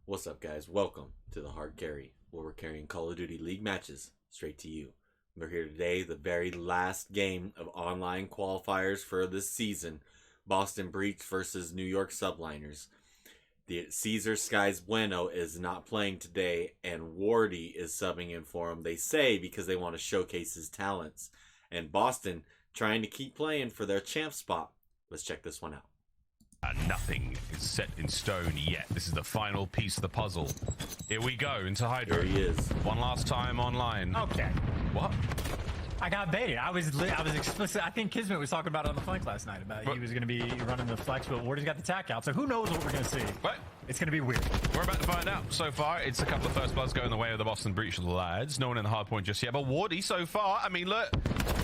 What's up, guys? Welcome to the Hard Carry, where we're carrying Call of Duty League matches straight to you. We're here today, the very last game of online qualifiers for this season. Boston Breach versus New York Subliners. The Caesar Skyz Bueno is not playing today, and Wardy is subbing in for him, they say, because they want to showcase his talents. And Boston trying to keep playing for their champ spot. Let's check this one out. Nothing is set in stone yet. This is the final piece of the puzzle. Here we go into Hydra. There he is. One last time online. Okay. What? I got baited. I was explicit. I think Kismet was talking about it on the flank last night about he was going to be running the flex, but Wardy's got the tack out. So who knows what we're going to see? What? It's going to be weird. We're about to find out. So far, it's a couple of first bloods going the way of the Boston Breach lads. No one in the hard point just yet, but Wardy so far, I mean, look,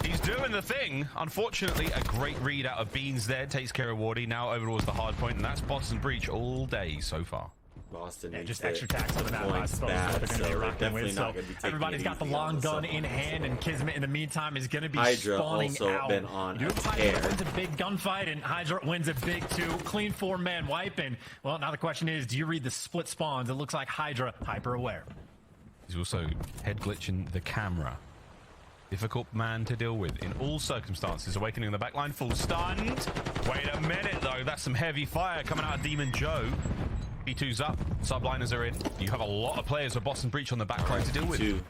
he's doing the thing. Unfortunately, a great read out of Beans there takes care of Wardy. Now over towards the hard point, and that's Boston Breach all day so far. Boston Just extra tax on the map, I suppose, what they're going to be rocking with. So everybody's got the long gun in hand, and Kismet in the meantime is going to be Hydra spawning also out. been on a Hydra tear. wins a big gunfight, and Hydra wins a big two. Clean four-man wipe, and well, now the question is, do you read the split spawns? It looks like Hydra hyper aware. He's also head glitching the camera. Difficult man to deal with in all circumstances. Awakening in the backline, full stunned. Wait a minute though, that's some heavy fire coming out of Demon Joe. P2's up, Subliners are in. You have a lot of players with Boston Breach on the back line to deal with.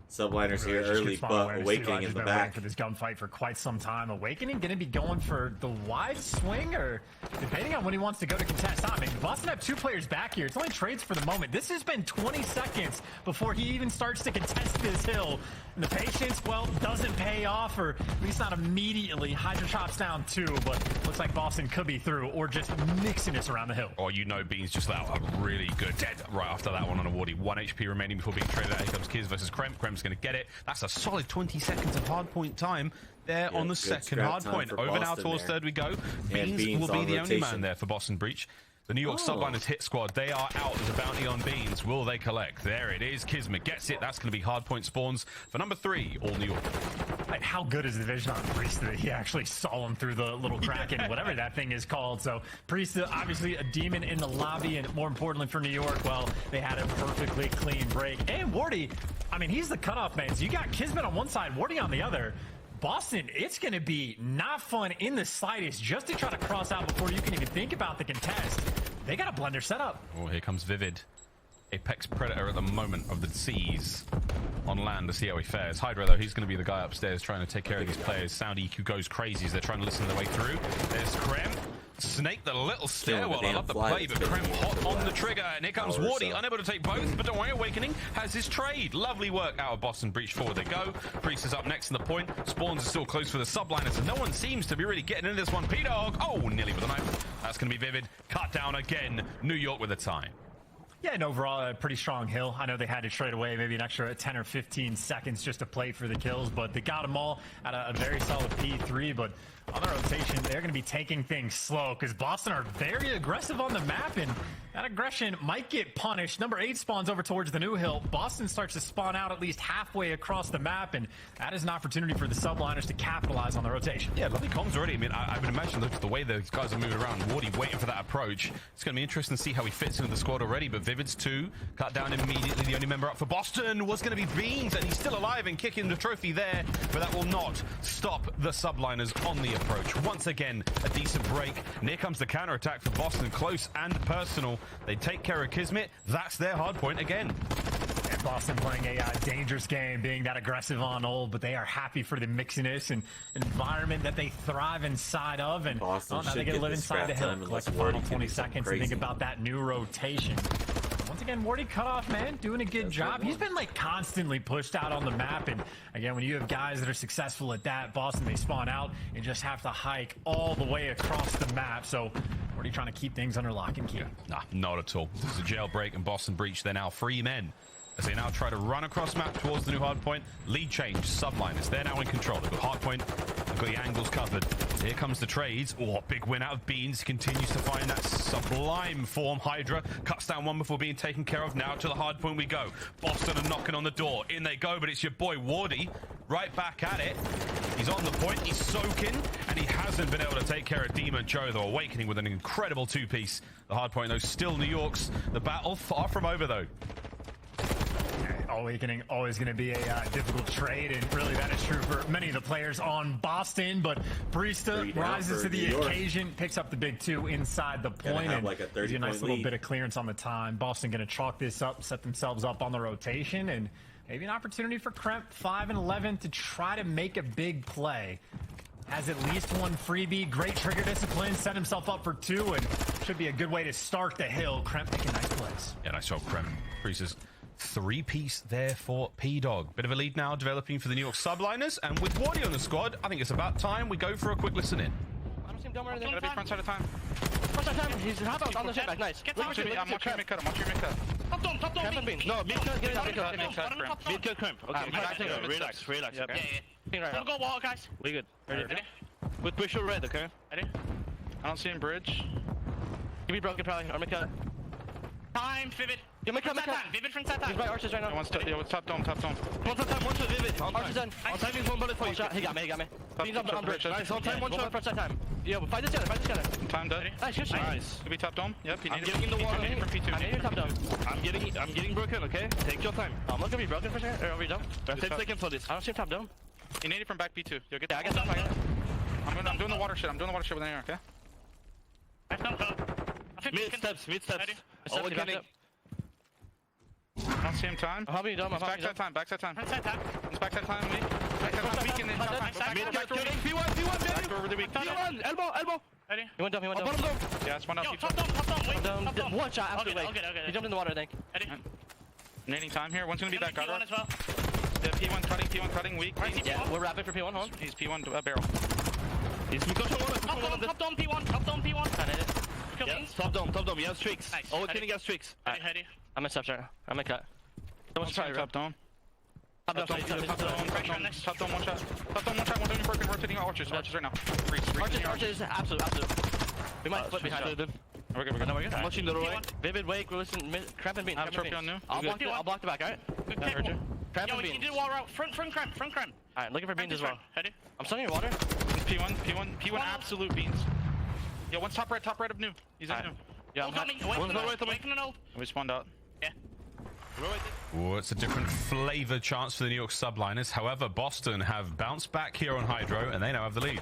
Subliners here early, but Awakening in the back. For this gunfight for quite some time. Awakening going to be going for the wide swing, or depending on when he wants to go to contest. I mean, Boston have two players back here. It's only trades for the moment. This has been 20 seconds before he even starts to contest this hill. And the patience, well, doesn't pay off, or at least not immediately. Hydra chops down two, but looks like Boston could be through, or just mixing this around the hill. Oh, you know Beans just let out a really good dead right after that one on a Wardy. 1 HP remaining before being traded out. Here comes Skyz versus Krem. Krem's going to get it. That's a solid 20 seconds of hard point time there on the second hard point. Over now towards third we go. Beans will be the only man there for Boston Breach. The New York Subliners hit squad, they are out. There's a bounty on Beans. Will they collect? There it is. Kismet gets it. That's going to be hard point spawns for number 3, all New York. Like, how good is the vision on Priest that he actually saw him through the little crack in whatever that thing is called? So Priest, obviously a demon in the lobby, and more importantly for New York, well, they had a perfectly clean break. And Wardy, I mean, he's the cutoff man. So you got Kismet on one side, Wardy on the other. Boston, it's going to be not fun in the slightest just to try to cross out before you can even think about the contest. They got a blender set up. Oh, here comes Vivid. Apex Predator at the moment of the seas on land to see how he fares. Hydra, though, he's going to be the guy upstairs trying to take care of these players. Sound EQ goes crazy as they're trying to listen their way through. There's Krem. Snake the little stairwell. I love the play, but Krem hot on the trigger. And here comes Wardy, unable to take both, but don't worry, Awakening has his trade. Lovely work out of Boston Breach. Forward they go. Priest is up next in the point. Spawns are still close for the Subliners, and no one seems to be really getting into this one. P-Dog, oh, nearly with a knife. That's going to be Vivid. Cut down again. New York with a time. Yeah, and overall, a pretty strong hill. I know they had to trade away maybe an extra 10 or 15 seconds just to play for the kills, but they got them all at a very solid P3. But on the rotation, they're going to be taking things slow because Boston are very aggressive on the map, and that aggression might get punished. Number 8 spawns over towards the new hill. Boston starts to spawn out at least halfway across the map, and that is an opportunity for the Subliners to capitalize on the rotation. Yeah, lovely comms already. I mean, I would imagine the way those guys are moving around, Wardy waiting for that approach. It's going to be interesting to see how he fits into the squad already, but Vivid's 2, cut down immediately. The only member up for Boston was going to be Beans, and he's still alive and kicking the trophy there, but that will not stop the Subliners on the approach. Once again, a decent break, and here comes the counter-attack for Boston, close and personal. They take care of Kismet. That's their hard point again. And Boston playing a dangerous game, being that aggressive on old, but they are happy for the mixiness and environment that they thrive inside of. And now they get to live inside the hill, collect the final 20 seconds and think about that new rotation. Once again, Wardy cut off, man, doing a good job. He's been like constantly pushed out on the map, and again, when you have guys that are successful at that, Boston, they spawn out and just have to hike all the way across the map. So Wardy trying to keep things under lock and key. Nah, not at all. This is a jailbreak, and Boston Breach, they're now 3 men as they now try to run across map towards the new hard point. Lead change, Subliners, they're now in control. They've got hard point, they've got the angles covered. Here comes the trades. Oh, big win out of Beans. Continues to find that sublime form. Hydra cuts down one before being taken care of. Now to the hard point we go. Boston are knocking on the door. In they go, but it's your boy Wardy right back at it. He's on the point, he's soaking, and he hasn't been able to take care of Demon Joe, though. Awakening with an incredible two-piece. The hard point, though, still New York's. The battle far from over, though. Awakening always going to be a difficult trade, and really that is true for many of the players on Boston, but Barista rises to the occasion, picks up the big 2 inside the point, and like a 30 a nice lead. little bit of clearance on the time. Boston going to chalk this up, set themselves up on the rotation, and maybe an opportunity for Kremp 5 and 11 to try to make a big play. Has at least one freebie, great trigger discipline, set himself up for 2, and should be a good way to start the hill. Kremp making nice plays. Yeah, nice job, Kremp. Creases. 3-piece there for P-Dog. Bit of a lead now developing for the New York Subliners, and with Wardy on the squad, I think it's about time we go for a quick listen in. I don't see him dumb right there. Gotta be front side of time. Front side time. He's half on the ship back. Nice. I'm watching your mid-cut. I'm watching your mid-cut. Top down, beans. No, mid-cut. Get it out. Mid-cut crimp. Okay, relax. Yep. Yeah. Don't go wall, guys. We good. Ready? With Bishop red, okay? Ready? I don't see him bridge. Give me broken probably. Or mid-cut. Time, Vivid. Yeah, mid-cut. Vivid from that time. He's right archers right now. One top dome. One top time, one to Vivid. Archer's done. On time, he's one bullet for you. He got me. Beans on bridge. Nice, on time, one shot. Front side time. Yeah, fight this together. Time dead. Nice, good shot. Nice. Could be top dome. Yep, he I'm needed getting in the water. P2 from P2. I need your top down. I'm getting broken, okay? Take your time. I'm not gonna be broken for a second. Or are we done? 10 seconds for this. I don't see him top down. He needed from back P2. You'll get Yeah, I got top. I'm doing the water shit. I'm doing the water shit with an air, okay? Mid steps. Ready? I don't see him time. How many done? Backside time. Front side time. It's backside time, weak. Backside time, weak, and then top time. Mid P1, Back door really weak. P1, elbow. Ready? He went down. Bottom down. Yeah, it's one up. Yo, top down, wait. Top. One shot after Okay, like. okay. He jumped in the water, I think. Ready? Nading time here. One's gonna be back P1 guard. as well. Yeah, P1 cutting, weak. Yeah, we're rapid for P1, hold on. He's P1 barrel. He's Top down P1. Yeah, top dome, he has streaks. Nice. Oh, Kenny has streaks. Ready? I'm a step shot. I'm a cut. Don't try top dome. Top Top dome, one shot. Top dome, one shot. One down your broken. Rotating archers right now. Archers, absolute. We might split behind them. We're good. I'm watching the way. Vivid, wake, we're listening. Crab and beans. I have trophy on new. I'll block the back, alright? Good I heard you. Crab Yo, and we beans. can do wall route. Front cramp. Alright, looking for beans as well. Ready? I'm stunning your water. P1 absolute beans. Yo, one's top right of new. He's in new. Yeah, I'm Coming. One's Away right from the null. We spawned out. Yeah. Oh, it's a different flavor chance for the New York Subliners. However, Boston have bounced back here on Hydro, and they now have the lead.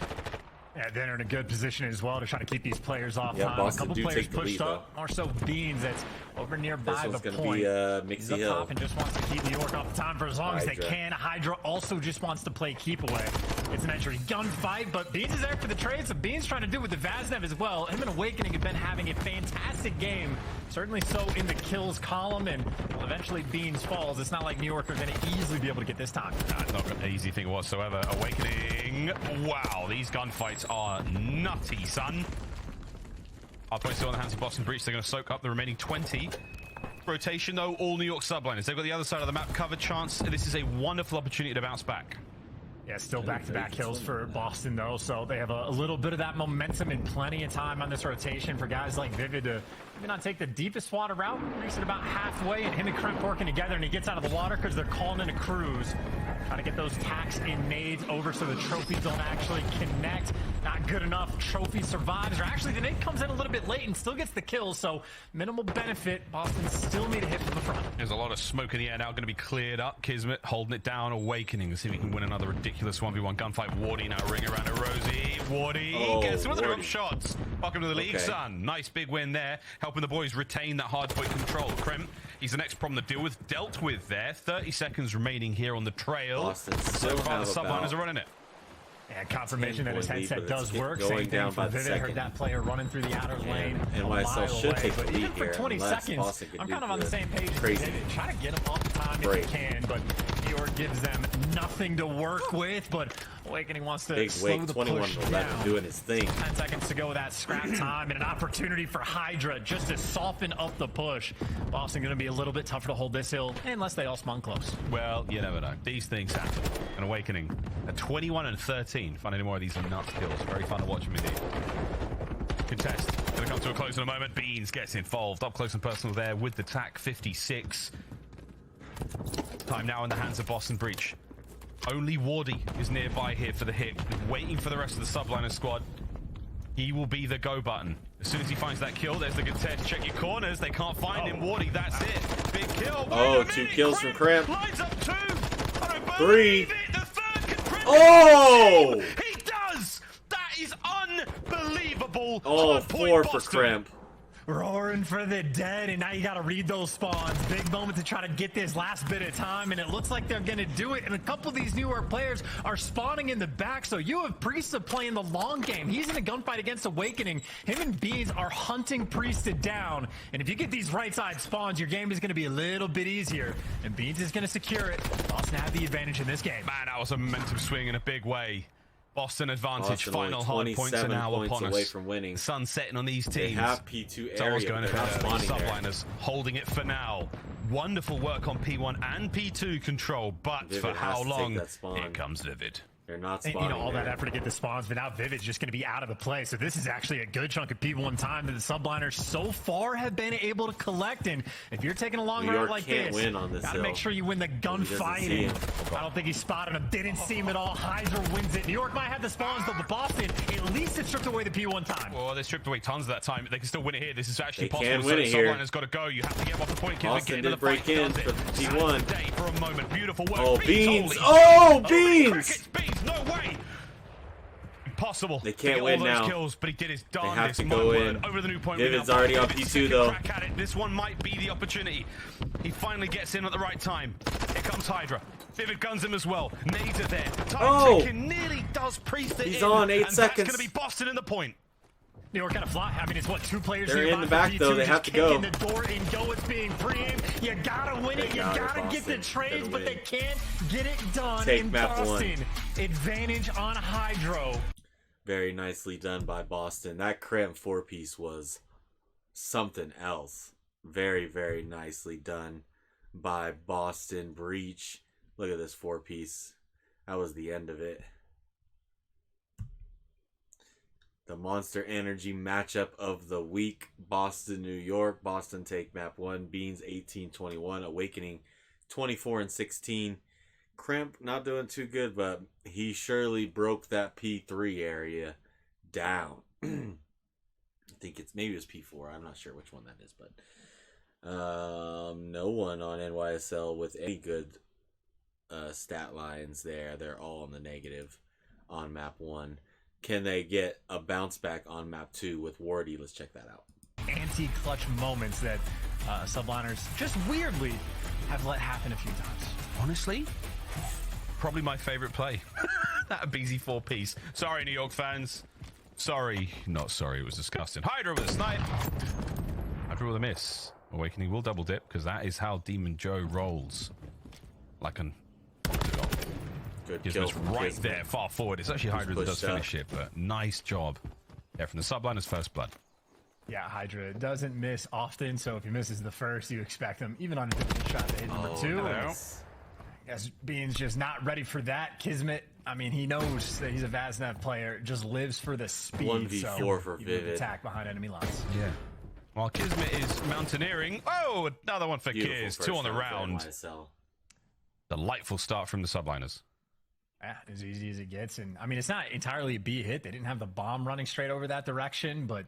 Yeah, they're in a good position as well to try to keep these players off. Yeah, A Boston couple do players take the pushed lead, up. More so Beans that's over nearby This the one's gonna point. be He's Mixie up Hill. top and just wants to keep New York off the time for as long as they Hydra. can. Hydra also just wants to play keep away. It's an entry gunfight, but Beans is there for the trade, so Beans trying to do it with the Vaznev as well. Him and Awakening have been having a fantastic game. Certainly so in the kills column, and eventually Beans falls. It's not like New York are going to easily be able to get this time. Nah, it's not an easy thing whatsoever. Awakening. Wow, these gunfights are nutty, son. Our points still on the hands of Boston Breach. They're going to soak up the remaining 20. Rotation, though, all New York Subliners. They've got the other side of the map covered. Chance. This is a wonderful opportunity to bounce back. Yeah, still back-to-back kills for Boston, though, so they have a little bit of that momentum and plenty of time on this rotation for guys like Vivid to maybe not take the deepest water route, reach it about halfway, and him and Kremp working together, and he gets out of the water because they're calling in a cruise. Trying to get those tacks and nades over so the trophies don't actually connect. Not good enough. Trophy survives, or actually the nade comes in a little bit late and still gets the kill, so minimal benefit. Boston still need a hit from the front. There's a lot of smoke in the air now, going to be cleared up. Kismet holding it down, Awakening. Let's see if he can win another ridiculous 1v1 gunfight. Wardy now ring around to Rosie. Wardy gets one of the rope shots. Welcome to the league, son. Nice big win there, helping the boys retain that hard point control. Kremp, he's the next problem to deal with, dealt with there. 30 seconds remaining here on the trail. Boston So still far, have the Subliners about are running it. And confirmation that his 10 point headset lead, but does it's work. going Same down thing by for the Vivid. Heard second. that player running through the outer lane. And a mile YSL should away. take the But lead even for here, 20 unless seconds, Boston can I'm do kind of on the same page as crazy. Vivid. Try to get him off the time Break. if you can, but New York gives them nothing to work with. But Awakening wants to Big slow Wake, the 21 push to 11 down. doing his thing. 10 seconds to go with that scrap time and an opportunity for Hydra just to soften up the push. Boston going to be a little bit tougher to hold this hill unless they all spawn close. Well, you never know. These things happen. An Awakening at 21 and 13. Find any more of these nuts kills. Very fun to watch them indeed. Contest. Gonna come to a close in a moment. Beans gets involved. Up close and personal there with the TAC 56. Time now in the hands of Boston Breach. Only Wardy is nearby here for the hit, waiting for the rest of the Subliner squad. He will be the go button. As soon as he finds that kill, there's the good test. Check your corners. They can't find him. Wardy, that's it. Big kill. Oh, 2 kills from Cramp. Lines up 2. I don't 3. believe it. The third can Crimp Oh! He does. That is unbelievable. Oh, 4 for Boston. Cramp. Roaring for the dead, and now you got to read those spawns. Big moment to try to get this last bit of time, and it looks like they're going to do it. And a couple of these newer players are spawning in the back, so you have Priesta playing the long game. He's in a gunfight against Awakening. Him and Beans are hunting Priesta down, and if you get these right side spawns, your game is going to be a little bit easier, and Beans is going to secure it. Boston have the advantage in this game. Man, that was a momentum swing in a big way. Boston advantage. Boston Final hard points are now upon away us. from winning. The sun's setting on these teams. They have P2 It's area. always going to They're not hurt. spawning there. Subliners holding it for now. Wonderful work on P1 and P2 control, but Vivid for has how to take long? that spawn. Here comes Vivid. They're not And, spawning all that there. effort to get the spawns, but now Vivid's just going to be out of the play. So this is actually a good chunk of P1 time that the Subliners so far have been able to collect. And if you're taking a long New route York like can't this, win on this gotta hill. make sure you win the see gunfighting. him. I don't think he spotted him. Didn't see him at all. Hydra wins it. New York might have the spawns, but Boston, at least it stripped away the P1 time. Well, they stripped away tons of that time. They can still win it here. This is actually They possible. can win it here. Subliners got to go. You have to get him off the point. Boston Get into did the fight. break in Does for it. P1. Saves the day for a moment. Beautiful work. Oh, Beans. Holy Oh, shit. Beans. Crickets, Beans. No way. Impossible. They can't to get win all those now. kills, but he did his They darndest. have to My go word. in. Over the new point. Vivid's we now already on Vivid's P2 second though. crack at it. This one might be the opportunity. He finally gets in at the right time. Here comes Hydra. Vivid guns him as well. Nades are there. Time Oh. ticking. Nearly does Priest it He's in, on 8 and seconds. That's going to be Boston in the point. New York kind of fly. I mean, it's what, 2 players They're nearby in the for back, P2, though. They just have to go. kicking the door and go. It's being pre-aimed. You gotta win it. They You got it, gotta get the Boston. trades, Gotta but they win. can't get it done Take in map one. Boston. Advantage on Hydro. Very nicely done by Boston. That Cramp 4-piece was something else. Very, very nicely done by Boston. Breach. Look at this 4-piece. That was the end of it. The Monster Energy matchup of the week. Boston, New York. Boston take map 1. Beans 18-21. Awakening 24-16. Cramp not doing too good, but he surely broke that P3 area down. I think maybe it was P4. I'm not sure which one that is, but no one on NYSL with any good stat lines there. They're all in the negative on map 1. Can they get a bounce back on map 2 with Wardy? Let's check that out. Anti-clutch moments that Subliners just weirdly have let happen a few times. Honestly, probably my favorite play. That BZ 4-piece. Sorry, New York fans. Sorry. Not sorry. It was disgusting. Hydra with a snipe. Hydra with a miss. Awakening will double dip because that is how Demon Joe rolls. Like an... Good Gives kill us from right Kismet. there, far forward. It's actually Hydra that does pushed up. finish it, but nice job. Yeah, from the Subliners first blood. Yeah, Hydra doesn't miss often, so if he misses the first, you expect him, even on a difficult shot, to hit number 2. Nice. As Bean's just not ready for that. Kismet, I mean, he knows that he's a Vaznev player, just lives for the speed. 1v4 so for he would Vivid. attack behind enemy lines. Yeah. While Kismet is mountaineering. Oh, another one for Beautiful Kiz. first 2 on the round for round. NYSL. Delightful start from the Subliners. Yeah, as easy as it gets. And I mean, it's not entirely a B hit. They didn't have the bomb running straight over that direction, but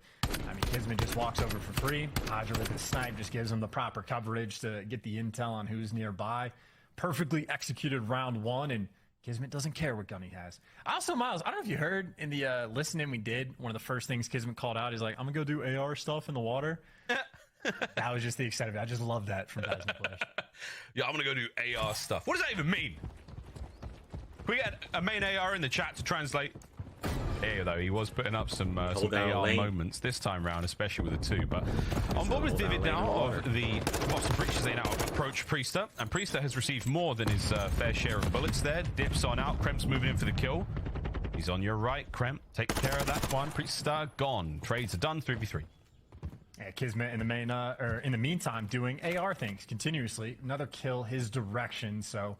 I mean, Kismet just walks over for free. Hydra with his snipe just gives him the proper coverage to get the intel on who's nearby. Perfectly executed round 1, and Kismet doesn't care what gun he has. Also, Miles, I don't know if you heard in the listening we did, one of the first things Kismet called out is like, I'm going to go do AR stuff in the water. That was just the extent of it. I just love that from Vaznev players. Yeah, I'm going to go do AR stuff. What does that even mean? Can we get a main AR in the chat to translate? Here, though, he was putting up some down AR lane. moments this time round, especially with the 2. But on board with hold down Vivid lane now hard. of the Boston Breach as they now approach Priester. And Priester has received more than his fair share of bullets there. Dips on out. Kremp's moving in for the kill. He's on your right. Kremp, take care of that one. Priester gone. Trades are done. 3v3. Yeah, Kismet in the main, or in the meantime, doing AR things continuously. Another kill his direction, so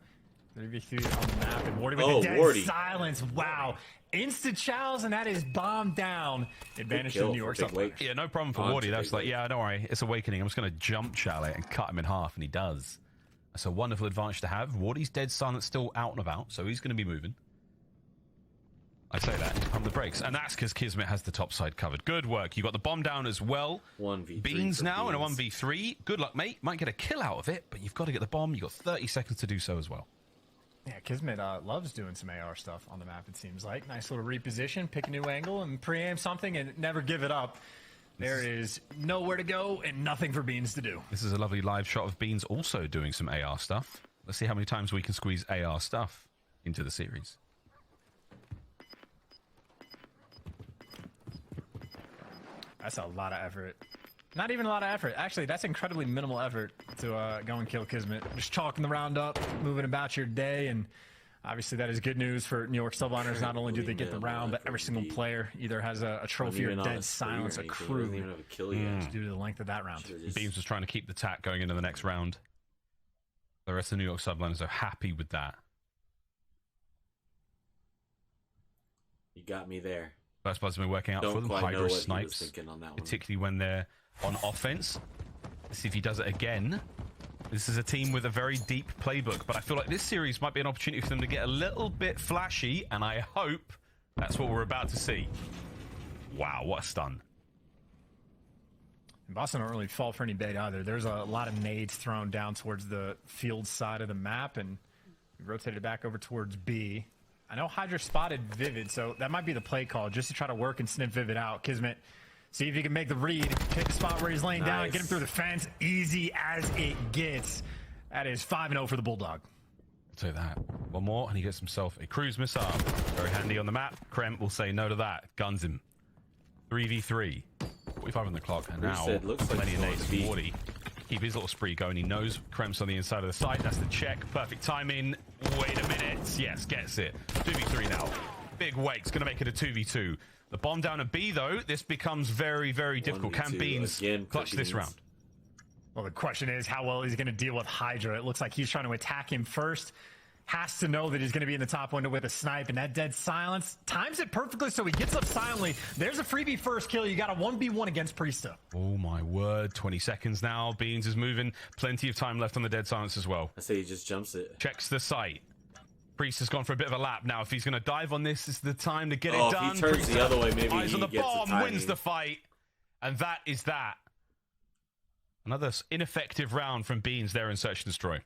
3v3 on the map. And Wardy with Oh, the dead Wardy. silence. Wow. Insta chows, and that is bombed down. Advantage to kill New York. for Big Subliners. Wake. Yeah, no problem for On Wardy. to That's Big like, Wake. yeah, don't worry. It's Awakening. I'm just going to jump Chalet and cut him in half, and he does. That's a wonderful advantage to have. Wardy's dead silent, still out and about, so he's going to be moving. I say that to pump the brakes, and that's because Kismet has the top side covered. Good work. You got the bomb down as well. 1v3 Beans now in a Beans. 1v3. Good luck, mate. Might get a kill out of it, but you've got to get the bomb. You've got 30 seconds to do so as well. Yeah, Kismet loves doing some AR stuff on the map, it seems like. Nice little reposition, pick a new angle, and pre-aim something, and never give it up. There is nowhere to go and nothing for Beans to do. This is a lovely live shot of Beans also doing some AR stuff. Let's see how many times we can squeeze AR stuff into the series. That's a lot of effort. Not even a lot of effort. Actually, that's incredibly minimal effort to go and kill Kismet. Just chalking the round up, moving about your day, and obviously that is good news for New York Subliners. Not only do they get the round, but every single player either has a trophy or dead silence, a crew, due to the length of that round. Beams was trying to keep the tack going into the next round. The rest of the New York Subliners are happy with that. You got me there. First Blood's been working out for them. Hydra snipes, particularly when they're on offense. Let's see if he does it again. This is a team with a very deep playbook, but I feel like this series might be an opportunity for them to get a little bit flashy, and I hope that's what we're about to see. Wow, what a stun. Boston don't really fall for any bait either. There's a lot of nades thrown down towards the field side of the map, and we rotated back over towards B. I know Hydra spotted Vivid, so that might be the play call, just to try to work and snip Vivid out. Kismet, see if you can make the read, pick the spot where he's laying down, and get him through the fence. Easy as it gets. That is 5-0 for the Bulldog. I'll say that. One more, and he gets himself a cruise missile. Very handy on the map. Krem will say no to that. Guns him. 3v3. 45 on the clock, and now plenty of nades for Wardy. Keep his little spree going. He knows Krem's on the inside of the site. That's the check. Perfect timing. Wait a minute. Yes, gets it. 2v3 now. Big Wake's going to make it a 2v2. The bomb down at B, though. This becomes very, very difficult. Can Beans clutch this round? Well, the question is how well he's going to deal with Hydra. It looks like he's trying to attack him first. Has to know that he's going to be in the top window with a snipe, and that dead silence times it perfectly, so he gets up silently. There's a freebie first kill. You got a 1v1 against Priesta. Oh my word, 20 seconds now. Beans is moving. Plenty of time left on the dead silence as well. I say he just jumps it. Checks the site. Priest has gone for a bit of a lap now. If he's going to dive on this is the time to get it done. If he turns the other way, maybe eyes on the gets bomb, wins the fight. And that is that. Another ineffective round from Beans there in Search and Destroy.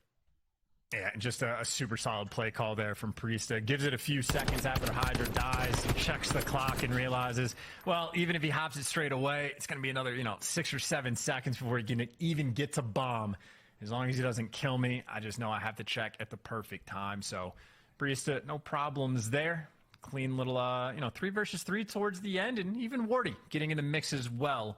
Yeah, just a super solid play call there from Priesta. Gives it a few seconds after Hydra dies, checks the clock and realizes, well, even if he hops it straight away, it's going to be another, 6 or 7 seconds before he can even get to bomb. As long as he doesn't kill me, I just know I have to check at the perfect time. So Priesta, no problems there. Clean little, 3 versus 3 towards the end, and even Wardy getting in the mix as well.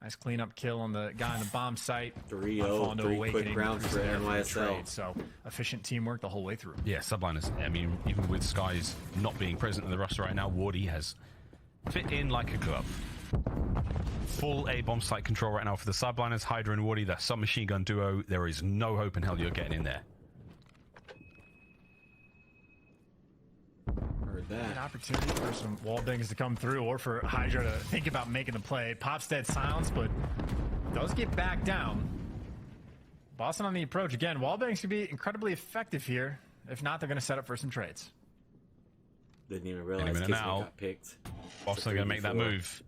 Nice cleanup kill on the guy on the bomb site. 3-0, 3 quick rounds for NYSL. So efficient teamwork the whole way through. Yeah, Subliners. I mean, even with Skyz not being present in the roster right now, Wardy has fit in like a glove. Full A-bomb site control right now for the Subliners. Hydra and Wardy, that submachine gun duo. There is no hope in hell you're getting in there. An opportunity for some wall bangs to come through, or for Hydra to think about making the play. Pops dead silence, but does get back down. Boston on the approach again. Wall bangs could be incredibly effective here. If not, they're going to set up for some trades. Didn't even realize Kismet got picked. Boston going to make that move.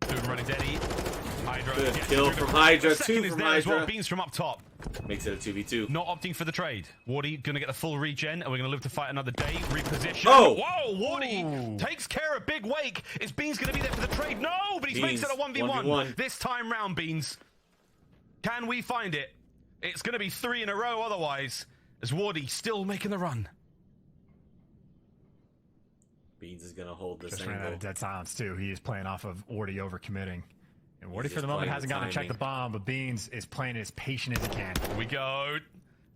2 running Deddy. Hydra. Good kill from Hydra. 2 from Hydra. Well. Beans from up top. Makes it a 2v2. Not opting for the trade. Wardy going to get the full regen, and we're going to live to fight another day. Reposition. Oh! Whoa! Wardy takes care of Big Wake. Is Beans going to be there for the trade? No, but he makes it a 1v1. This time round, Beans. Can we find it? It's going to be 3 in a row otherwise, as Wardy still making the run. Beans is going to hold this Just angle. ran out of dead silence, too. He is playing off of Wardy overcommitting. And Wardy, for the moment, hasn't gotten to check the bomb, but Beans is playing as patient as he can. Here we go.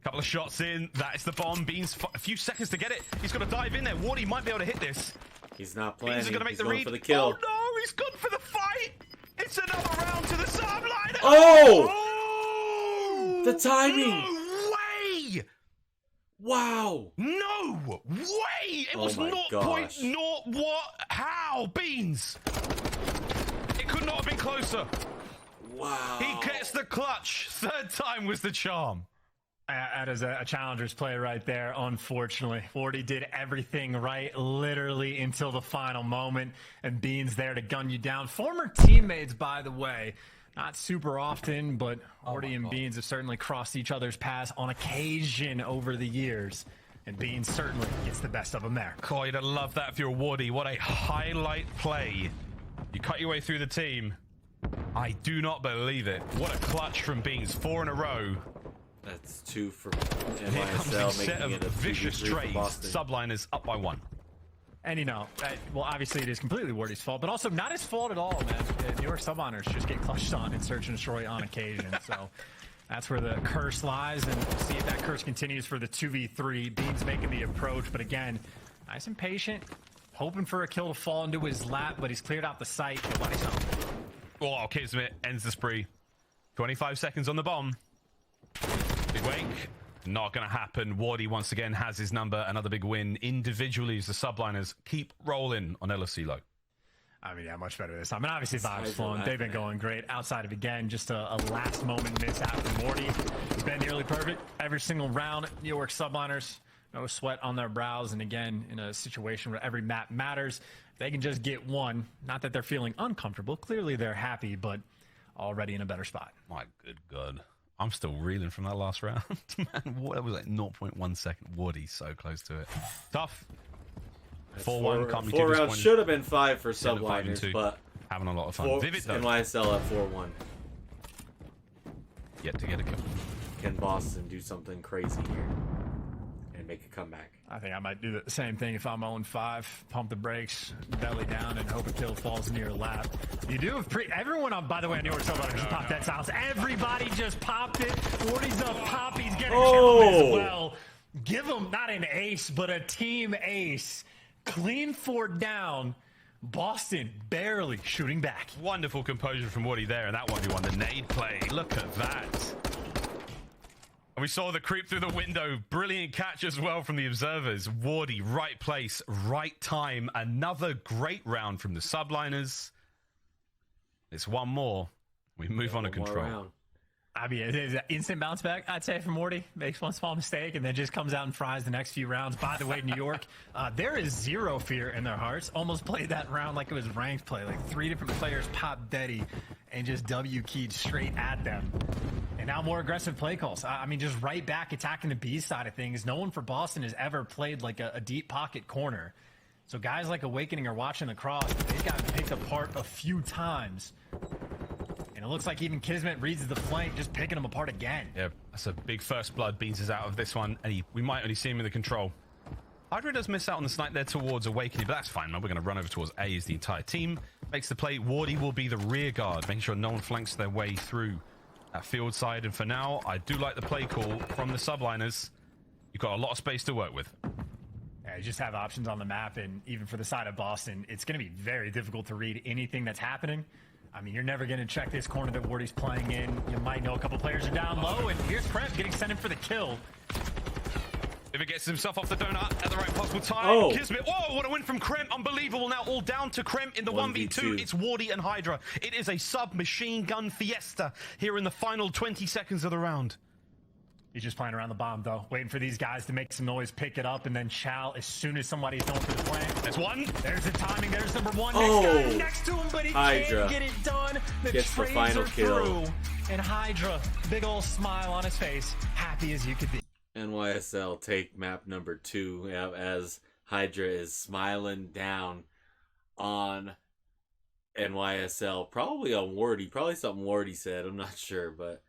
Couple of shots in. That is the bomb. Beans, a few seconds to get it. He's got to dive in there. Wardy might be able to hit this. He's not playing. Beans is going to make the read. For the kill. Oh, no. He's gone for the fight. It's another round to the Subliners. Oh! Oh! The timing. No way. Wow. No way. It was 0.0 what? How? Beans. It could not have been closer. Wow. He gets the clutch. 3rd time was the charm. That is a challenger's play right there, unfortunately. Wardy did everything right, literally, until the final moment, and Beans there to gun you down. Former teammates, by the way. Not super often, but Wardy and Beans have certainly crossed each other's paths on occasion over the years. And Beans certainly gets the best of them there. Oh, you'd love that if you're Wardy. What a highlight play. You cut your way through the team. I do not believe it. What a clutch from Beans. 4 in a row. That's 2 for Here comes a NYSL, set making of it a vicious 2v3 for trades. Boston. Subliners up by 1. And, you know, well, obviously it is completely Wardy's fault, but also not his fault at all, man. New York Subliners just get clutched on in search and destroy on occasion. So that's where the curse lies, and we'll see if that curse continues for the 2v3. Beans making the approach, but again, nice and patient, hoping for a kill to fall into his lap, but he's cleared out the site. Nobody's home. Oh, Kismet ends the spree. 25 seconds on the bomb. Big wake. Not going to happen. Wardy once again has his number. Another big win individually as the Subliners keep rolling on LFC low. I mean, yeah, much better this time. And obviously, vibes flowing. They've been going great. Outside of, again, just a last moment miss out from Wardy. He's been nearly perfect every single round. New York Subliners, no sweat on their brows. And again, in a situation where every map matters, if they can just get one. Not that they're feeling uncomfortable. Clearly, they're happy, but already in a better spot. My good God. I'm still reeling from that last round. Man, what was like 0.1 second. Wardy so close to it. Tough. 4-1. Can't be too 4 rounds disappointed. should have been 5 for Instead of 5 and Subliners, 2. but Having a lot of fun. Vivid though. NYSL at 4-1. Yet to get a kill. Can Boston do something crazy here and make a comeback? I think I might do the same thing if I'm 0-5. Pump the brakes, belly down, and hope a kill falls into your lap. You do have everyone on, by the way, on New York Subliners just popped that silence. Everybody just popped it. Wardy's up pop. He's getting killed as well. Give him not an ace, but a team ace. Clean 4 down. Boston barely shooting back. Wonderful composure from Wardy there, and that 1v1, the nade play. Look at that. And we saw the creep through the window. Brilliant catch as well from the observers. Wardy, right place, right time. Another great round from the Subliners. It's one more. We move on to control. I mean, it is an instant bounce back, I'd say, from Wardy. Makes one small mistake and then just comes out and fries the next few rounds. By the way, New York, there is zero fear in their hearts. Almost played that round like it was ranked play. Like 3 different players popped Deddy and just W-keyed straight at them. And now more aggressive play calls. I mean, just right back attacking the B side of things. No one for Boston has ever played like a deep pocket corner. So guys like Awakening are watching the cross. They've gotten picked apart a few times. And it looks like even Kismet reads the flank, just picking them apart again. Yeah, that's a big first blood. Beans is out of this one, and we might only see him in the control. Hydra does miss out on the snipe there towards Awakening, but that's fine, man. We're going to run over towards A as the entire team makes the play. Wardy will be the rear guard, making sure no one flanks their way through that field side. And for now, I do like the play call from the Subliners. You've got a lot of space to work with. Yeah, you just have options on the map, and even for the side of Boston, it's going to be very difficult to read anything that's happening. I mean, you're never going to check this corner that Wardy's playing in. You might know a couple players are down low, and here's Kremp getting sent in for the kill. If it gets himself off the donut at the right possible time. Oh. Kismet, whoa, what a win from Kremp. Unbelievable. Now all down to Kremp in the 1v2. It's Wardy and Hydra. It is a sub-machine gun fiesta here in the final 20 seconds of the round. He's just playing around the bomb, though, waiting for these guys to make some noise, pick it up, and then chow as soon as somebody's going for the flank. There's one. There's the timing. There's number 1. Oh. Next guy next to him, but he Hydra can't get it done. The gets the trades final are kill. through, and Hydra, big old smile on his face, happy as you could be. NYSL take map number 2 as Hydra is smiling down on NYSL. Probably on Wardy. Probably something Wardy said. I'm not sure, but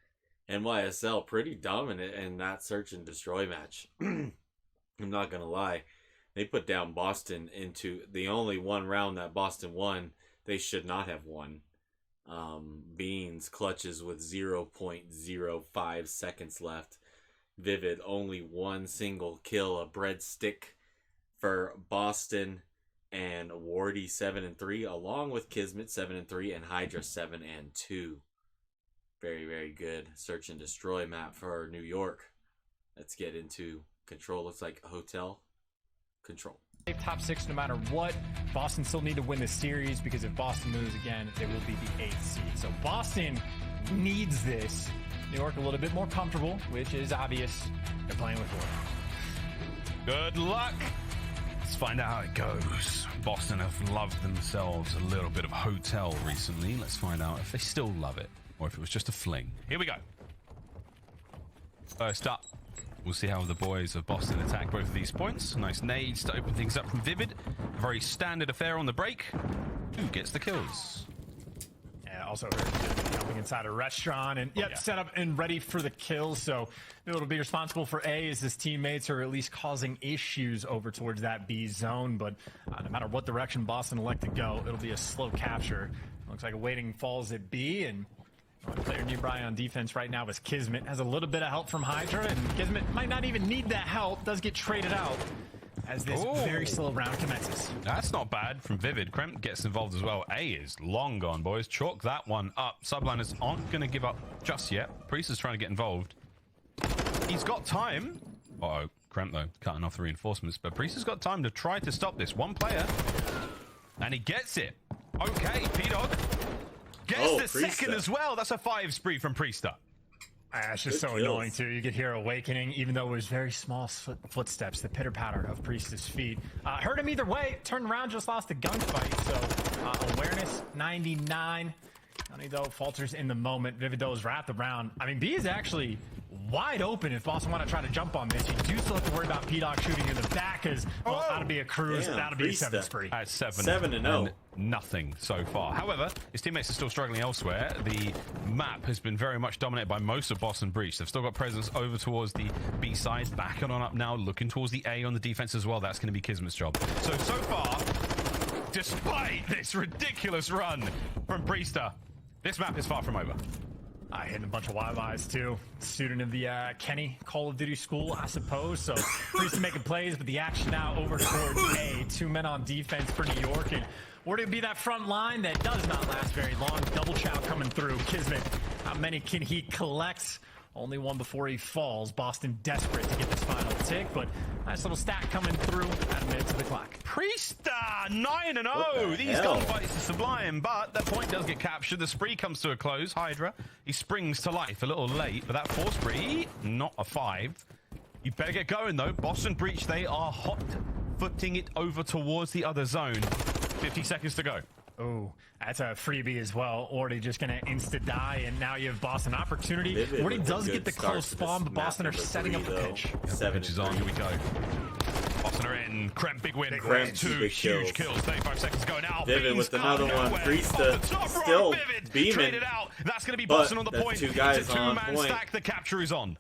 NYSL pretty dominant in that search and destroy match. I'm not going to lie. They put down Boston into the only one round that Boston won. They should not have won. Beans clutches with 0.05 seconds left. Vivid, only one single kill, a breadstick for Boston, and Wardy 7-3, along with Kismet 7-3, and Hydra 7-2. Very, very good search and destroy map for New York. Let's get into control. Looks like a hotel. Control. Top 6 no matter what. Boston still need to win this series because if Boston moves again, they will be the 8th seed. So Boston needs this New York a little bit more comfortable, which is obvious. They're playing with Wardy. Good luck. Let's find out how it goes. Boston have loved themselves a little bit of hotel recently. Let's find out if they still love it or if it was just a fling. Here we go. First up, we'll see how the boys of Boston attack both of these points. Nice nades to open things up from Vivid. A very standard affair on the break. Who gets the kills? Yeah, also heard jumping inside a restaurant and set up and ready for the kill. So it'll be responsible for A as his teammates are at least causing issues over towards that B zone. But no matter what direction Boston elect to go, it'll be a slow capture. Looks like awaiting falls at B, and the player nearby on defense right now is Kismet. Has a little bit of help from Hydra, and Kismet might not even need that help. Does get traded out as this very slow round commences. That's not bad from Vivid. Kremp gets involved as well. A is long gone, boys. Chalk that one up. Subliners aren't going to give up just yet. Priest is trying to get involved. He's got time. Uh-oh, Kremp, though, cutting off the reinforcements. But Priest has got time to try to stop this. One player, and he gets it. Okay, P-Dog gets the second as well. That's a 5 spree from Priester. It's just so annoying, too. You could hear Awakening, even though it was very small footsteps, the pitter-patter of Priest's feet. Hurt him either way. Turned around, just lost a gunfight. So, awareness, 99. Honey, though, falters in the moment. Vivido is wrapped around. I mean, B is actually wide open if Boston want to try to jump on this. You do still have to worry about P-Dog shooting in the back, because, well, that'll be a cruise. That'll be a 7 spree. At 7 and 0. Nothing so far. However, his teammates are still struggling elsewhere. The map has been very much dominated by most of Boston Breach. They've still got presence over towards the B side, backing on up now, looking towards the A on the defense as well. That's going to be Kismet's job. So far, despite this ridiculous run from Priester, this map is far from over. Hitting a bunch of YYs too. Student of the Kenny Call of Duty school, I suppose. So Priest making plays, but the action now over towards A. 2 men on defense for New York, and would it be that front line that does not last very long? Double chow coming through. Kismet, how many can he collect? Only one before he falls. Boston desperate to get this final tick, but nice little stack coming through at a minute to the clock. Priester, 9-0. These gunfights are sublime, but that point does get captured. The spree comes to a close. Hydra, he springs to life a little late, but that 4 spree, not a 5. You better get going, though. Boston Breach, they are hot-footing it over towards the other zone. 50 seconds to go. Oh, that's a freebie as well. Wardy just going to insta-die, and now you have Boston opportunity. Wardy does get the close spawn, but Boston are setting up the pitch. 7 is on. Here we go. Boston are in. Kremp, big win. Kremp, 2 huge kills. 35 seconds go now. Vivid with another one. Priesta still beaming. Traded out. That's going to be Boston on the point. 2 guys it's a 2-man stack. The capture is on.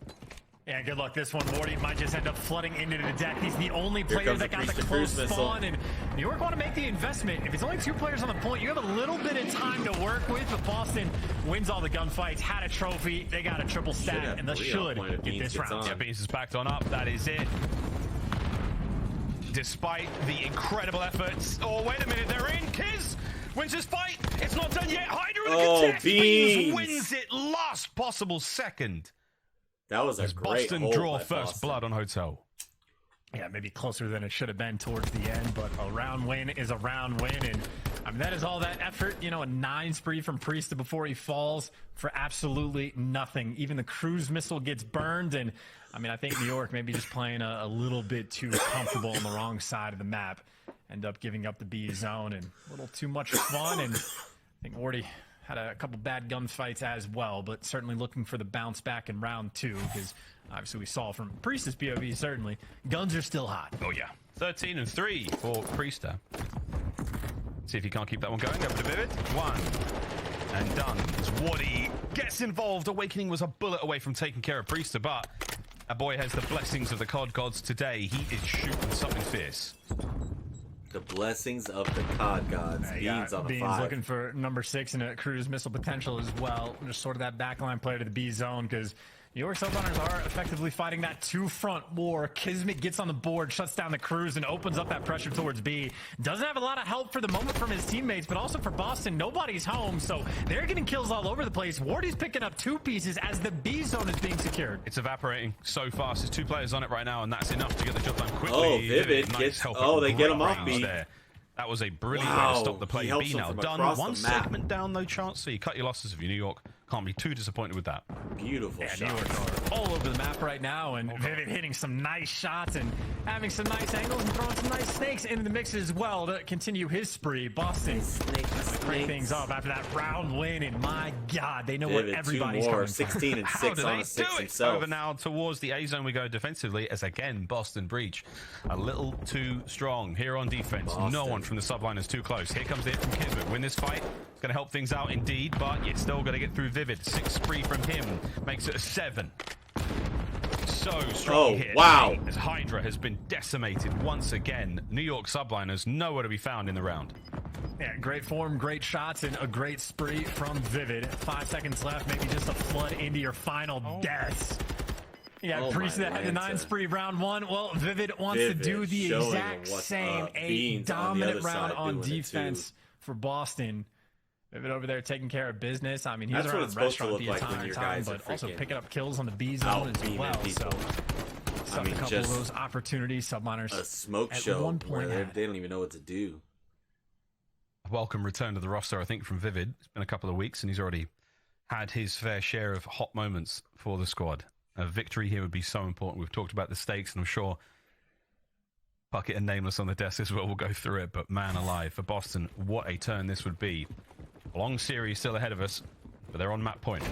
Yeah, good luck this one. Wardy might just end up flooding into the deck. He's the only player that got the close spawn, and New York want to make the investment. If it's only 2 players on the point, you have a little bit of time to work with, but Boston wins all the gunfights, had a trophy, they got a triple stat, and thus should get this round. Yeah, Beans is backed on up. That is it. Despite the incredible efforts. Oh, wait a minute, they're in. Kiz wins his fight. It's not done yet. Hydra in the contest. Beans wins it last possible second. That was a great Boston draw first blood on Hotel. Yeah, maybe closer than it should have been towards the end, but a round win is a round win, and I mean, that is all that effort. You know, a 9 spree from Priest before he falls for absolutely nothing. Even the cruise missile gets burned, and I mean, I think New York maybe just playing a little bit too comfortable on the wrong side of the map. End up giving up the B zone, and a little too much fun, and I think Wardy had a couple bad gunfights as well, but certainly looking for the bounce back in round 2, because obviously we saw from Priest's POV, certainly, guns are still hot. Oh, yeah. 13-3 for Priester. See if he can't keep that one going. Over to Vivid. 1. And done. As Wardy gets involved. Awakening was a bullet away from taking care of Priester, but that boy has the blessings of the COD gods today. He is shooting something fierce. The blessings of the COD gods. Beans on a 5. Looking for number 6 and a cruise missile potential as well. Just sort of that backline player to the B zone, because New York Subliners are effectively fighting that 2-front war. Kismet gets on the board, shuts down the cruise, and opens up that pressure towards B. Doesn't have a lot of help for the moment from his teammates, but also for Boston. Nobody's home, so they're getting kills all over the place. Wardy's picking up 2 pieces as the B zone is being secured. It's evaporating so fast. There's 2 players on it right now, and that's enough to get the job done quickly. Oh, Vivid gets... Oh, they get him off B. There. That was a brilliant way to stop the play. B now done. 1 segment down, no chance. So you cut your losses if you're New York. Can't be too disappointed with that. Beautiful Yeah, shot. New York are all over the map right now, and Vivid hitting some nice shots and having some nice angles and throwing some nice snakes into the mix as well to continue his spree. Boston crank things up after that round win, and my God, they know Vivid, what everybody's two more, coming 16 and How 6 do on they a 6 do it? himself. Over now towards the A zone we go defensively, as again Boston breach a little too strong here on defense. Boston. No one from the subliners too close. Here comes the hit from Kismet. Win this fight. It's going to help things out indeed, but you're still going to get through Vivid. 6 spree from him makes it a 7. So strong hit. Wow. As Hydra has been decimated once again. New York subliners nowhere to be found in the round. Yeah, great form, great shots, and a great spree from Vivid. 5 seconds left, maybe just a flood into your final deaths. Yeah, Priest that had the 9 spree round 1. Well, Vivid wants to do the exact same. A dominant round on defense for Boston. Vivid over there taking care of business. I mean, he's around the restaurant the entire time, but also picking up kills on the B zone as well. So, I mean, a couple of those opportunities. Subliners a smoke at show one point where they don't even know what to do. Welcome return to the roster, I think, from Vivid. It's been a couple of weeks, and he's already had his fair share of hot moments for the squad. A victory here would be so important. We've talked about the stakes, and I'm sure Bucket and Nameless on the desk as well will go through it. But man alive, for Boston, what a turn this would be. A long series still ahead of us, but they're on map point.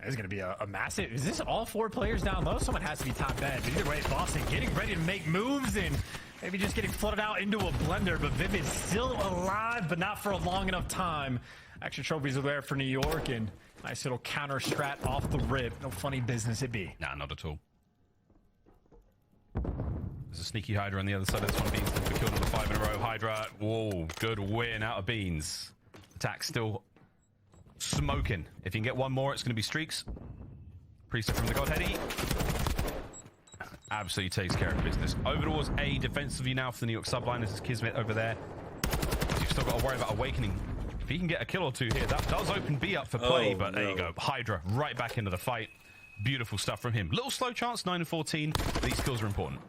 It's going to be a massive... Is this all 4 players down low? Someone has to be top bed. But either way, Boston getting ready to make moves and maybe just getting flooded out into a blender. But Vivid's still alive, but not for a long enough time. Extra trophies are there for New York, and nice little counter strat off the rip. No funny business it be. Nah, not at all. There's a sneaky Hydra on the other side of this one. Beans for kill number 5 in a row. Hydra, whoa, good win out of Beans. Attack still smoking. If you can get one more, it's going to be streaks. Priest from the Godheady. Absolutely takes care of business. Over towards A defensively now for the New York subliners. Is Kismet over there. You've still got to worry about Awakening. If he can get a kill or 2 here, that does open B up for play, but there you go. Hydra right back into the fight. Beautiful stuff from him. Little slow chance, 9 and 14. These kills are important.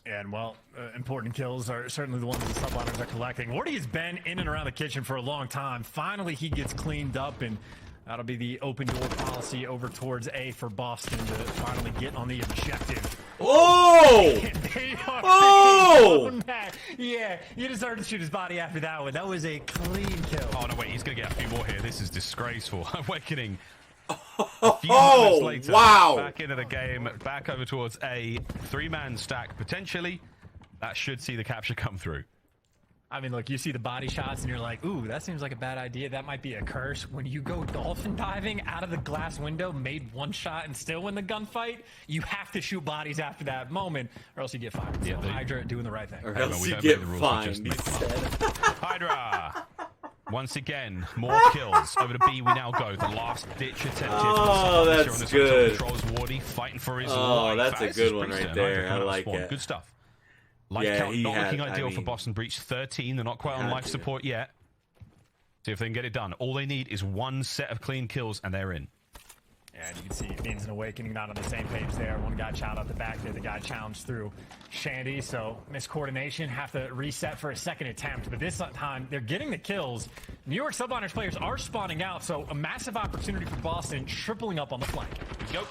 And, well, important kills are certainly the ones the subliners are collecting. Wardy has been in and around the kitchen for a long time. Finally, he gets cleaned up, and that'll be the open door policy over towards A for Boston to finally get on the objective. Oh! Oh! Yeah, you deserve to shoot his body after that one. That was a clean kill. Oh, no, wait, he's going to get a few more here. This is disgraceful. Awakening. A few moments later, wow! Back into the game, back over towards A. 3-man stack, potentially. That should see the capture come through. I mean, look, you see the body shots and you're like, ooh, that seems like a bad idea. That might be a curse. When you go dolphin diving out of the glass window, made 1 shot and still win the gunfight, you have to shoot bodies after that moment or else you get fired. So Hydra doing the right thing. Or else you get fined. Hydra! Once again, more kills. Over to B we now go. The last ditch attempt. Oh, that's good. Controls Wardy fighting for his life. That's a good one right there. I like it. Good stuff. Life count not looking ideal for Boston Breach. 13. They're not quite on life support yet. See if they can get it done. All they need is 1 set of clean kills and they're in. Yeah, and you can see Beans and Awakening not on the same page there. One guy chowed out the back there. The guy challenged through Shandy, so miscoordination. Have to reset for a second attempt. But this time, they're getting the kills. New York Subliners players are spawning out, so a massive opportunity for Boston, tripling up on the flank. Yep.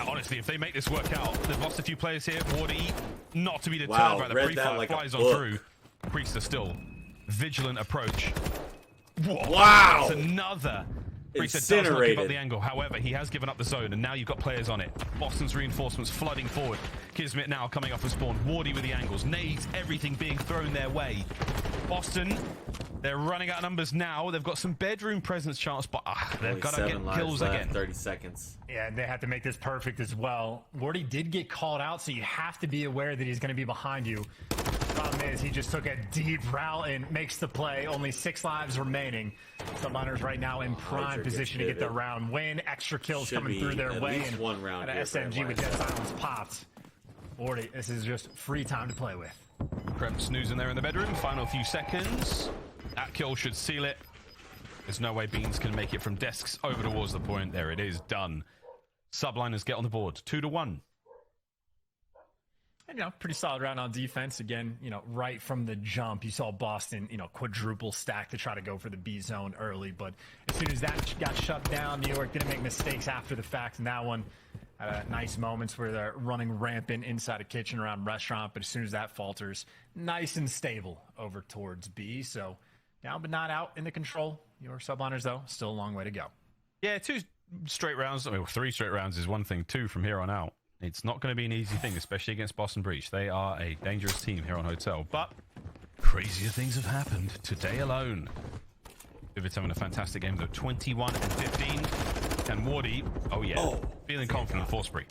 Honestly, if they make this work out, they've lost a few players here. Wardy, not to be deterred by the pre-fire, flies on through. Priest are still vigilant approach. Whoa, wow! That's another. Priest does not give up the angle. However, he has given up the zone, and now you've got players on it. Boston's reinforcements flooding forward. Kismet now coming off the spawn. Wardy with the angles. Nades, everything being thrown their way. Boston, they're running out of numbers now. They've got some bedroom presence chance, but they've got to get kills again. 30 seconds. Yeah, and they have to make this perfect as well. Wardy did get called out, so you have to be aware that he's going to be behind you. Problem is, he just took a deep route and makes the play. Only 6 lives remaining. Subliners right now in prime position to get their round win. Extra kills coming through their way. And one round an SMG with Dead Silence popped. Wardy, this is just free time to play with. Kremp snoozing there in the bedroom. Final few seconds. That kill should seal it. There's no way Beans can make it from desks over towards the point. There it is, done. Subliners get on the board. 2-1. And, pretty solid round on defense. Again, right from the jump, you saw Boston, quadruple stack to try to go for the B zone early. But as soon as that got shut down, New York didn't make mistakes after the fact. And that one had nice moments where they're running rampant inside a kitchen around restaurant. But as soon as that falters, nice and stable over towards B. So down but not out in the control. New York Subliners, though, still a long way to go. Yeah, 2 straight rounds. I mean, 3 straight rounds is one thing. 2 from here on out. It's not going to be an easy thing, especially against Boston Breach. They are a dangerous team here on Hotel. But crazier things have happened today alone. Vivid's having a fantastic game, though. 21 and 15. And Wardy, feeling confident for Spree.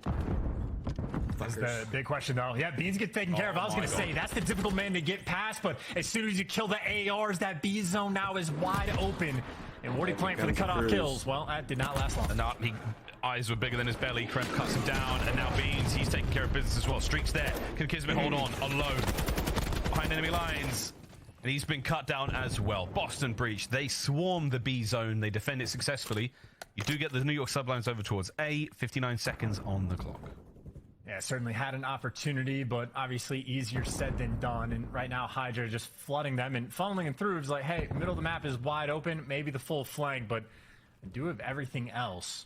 That's the big question, though. Yeah, Beans get taken care of. I was going to say, that's the difficult man to get past, but as soon as you kill the ARs, that B zone now is wide open. And Wardy playing for the cutoff kills. Well, that did not last long. Eyes were bigger than his belly. Kremp cuts him down, and now Beans, he's taking care of business as well. Streak's there. Can Kismet hold on? Alone. Behind enemy lines. And he's been cut down as well. Boston Breach, they swarm the B zone. They defend it successfully. You do get the New York Subliners over towards A. 59 seconds on the clock. Yeah, certainly had an opportunity, but obviously easier said than done. And right now, Hydra just flooding them and funneling them through. It's like, hey, middle of the map is wide open, maybe the full flank, but I do have everything else.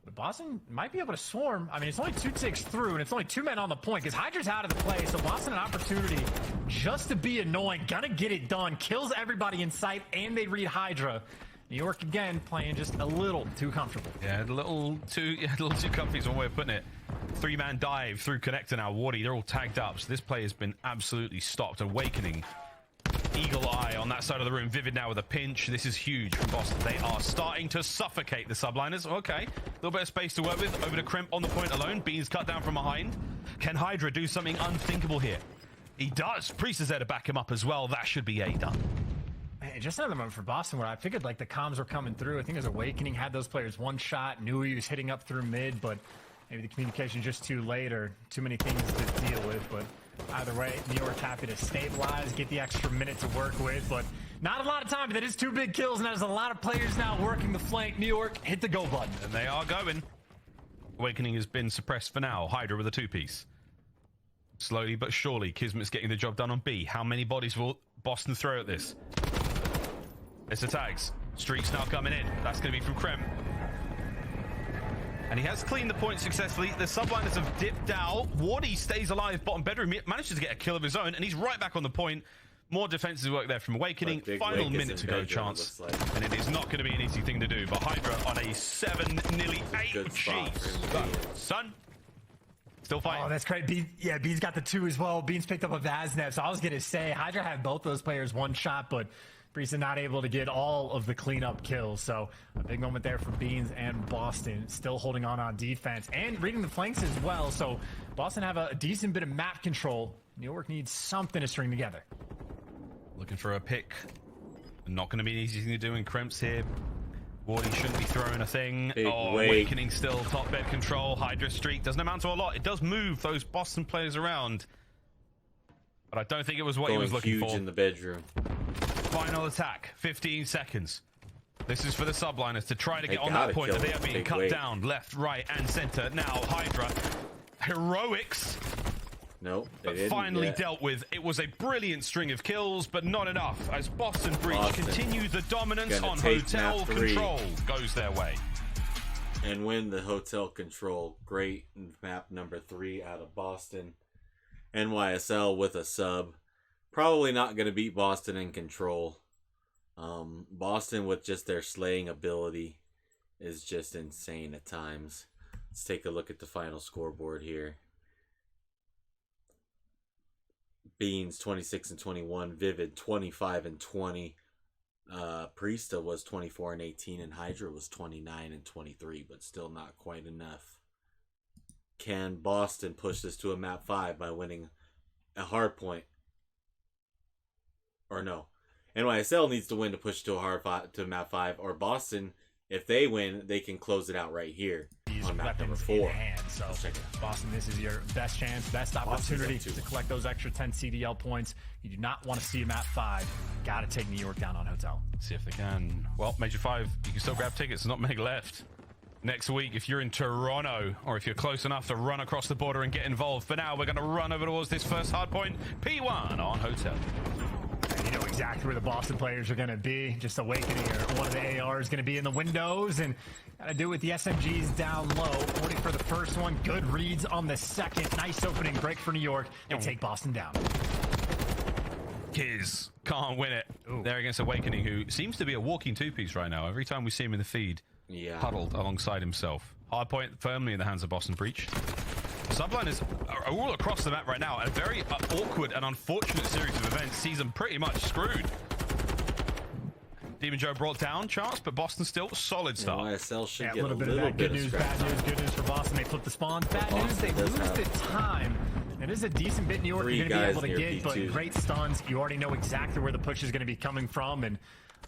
But Boston might be able to swarm. I mean, it's only 2 ticks through, and it's only 2 men on the point, because Hydra's out of the play, so Boston an opportunity just to be annoying. Gonna get it done. Kills everybody in sight, and they read Hydra. New York, again, playing just a little too comfortable. Yeah, a little too comfy is one way of putting it. 3-man dive through connector now. Wardy, they're all tagged up, so this play has been absolutely stopped. Awakening. Eagle eye on that side of the room. Vivid now with a pinch. This is huge from Boston. They are starting to suffocate the Subliners. Okay, a little bit of space to work with. Over to Kremp on the point alone. Beans cut down from behind. Can Hydra do something unthinkable here? He does. Priest is there to back him up as well. That should be A done. Man, just another moment for Boston where I figured like the comms were coming through. I think his Awakening had those players one shot, knew he was hitting up through mid, but maybe the communication just too late or too many things to deal with. But either way, New York happy to stabilize, get the extra minute to work with, but not a lot of time. But that is 2 big kills, and there's a lot of players now working the flank. New York hit the go button. And they are going. Awakening has been suppressed for now. Hydra with a 2-piece. Slowly but surely, Kismet's getting the job done on B. How many bodies will Boston throw at this? It's the tags. Streaks now coming in. That's going to be from Krem. And he has cleaned the point successfully. The Subliners have dipped out. Wardy stays alive. Bottom bedroom. He manages to get a kill of his own. And he's right back on the point. More defensive work there from Awakening. Final minute to go chance. And it is not going to be an easy thing to do. But Hydra on a 7, nearly 8. Jeez. Son. Still fighting. Oh, that's great. Beans got the 2 as well. Beans picked up a Vaznev. So I was going to say, Hydra had both those players one shot, but Priest not able to get all of the cleanup kills. So a big moment there for Beans and Boston. Still holding on defense and reading the flanks as well. So Boston have a decent bit of map control. New York needs something to string together. Looking for a pick. Not going to be an easy thing to do in Kremps here. Wardy shouldn't be throwing a thing. Awakening still top bed control. Hydra streak doesn't amount to a lot. It does move those Boston players around. But I don't think it was what he was looking for. Huge in the bedroom. Final attack. 15 seconds. This is for the Subliners to try to get on that point that they are being cut down left, right, and center. Now Hydra. Heroics. Nope, but finally dealt with. It was a brilliant string of kills, but not enough as Boston Breach continue the dominance on hotel control. Goes their way. And win the hotel control. Great map number 3 out of Boston. NYSL with a sub. Probably not going to beat Boston in control. Boston with just their slaying ability is just insane at times. Let's take a look at the final scoreboard here. Beans 26 and 21, Vivid 25 and 20. Priesta was 24 and 18, and Hydra was 29 and 23, but still not quite enough. Can Boston push this to a map 5 by winning a hard point? Or no, NYSL needs to win to push to a hard to map 5, or Boston, if they win, they can close it out right here on map number 4. So Boston, this is your best chance, best opportunity to collect those extra 10 CDL points. You do not want to see map 5. Got to take New York down on hotel. See if they can. Well, Major 5, you can still grab tickets. There's not many left. next week if you're in Toronto or if you're close enough to run across the border and get involved. For now, we're going to run over towards this first hard point, P1 on Hotel. You know exactly where the Boston players are going to be. Just awakening, or one of the AR is going to be in the windows, and got to do it with the SMGs down low. 40 for the first one. Good reads on the second. Nice opening break for New York and take Boston down. Skyz can't win it. Ooh. There against Awakening, who seems to be a walking two-piece right now. Every time we see him in the feed, huddled alongside himself. Hard point firmly in the hands of Boston Breach. Subliners are all across the map right now. A very awkward and unfortunate series of events sees them pretty much screwed. Demon Joe brought down chance, but Boston still solid start. YSL should get a little bit of that. Good news, bad news. Good news for Boston. They flip the spawns. Bad news, they lose the time. It is a decent bit New York you're going to be able to get, but great stuns. You already know exactly where the push is going to be coming from, and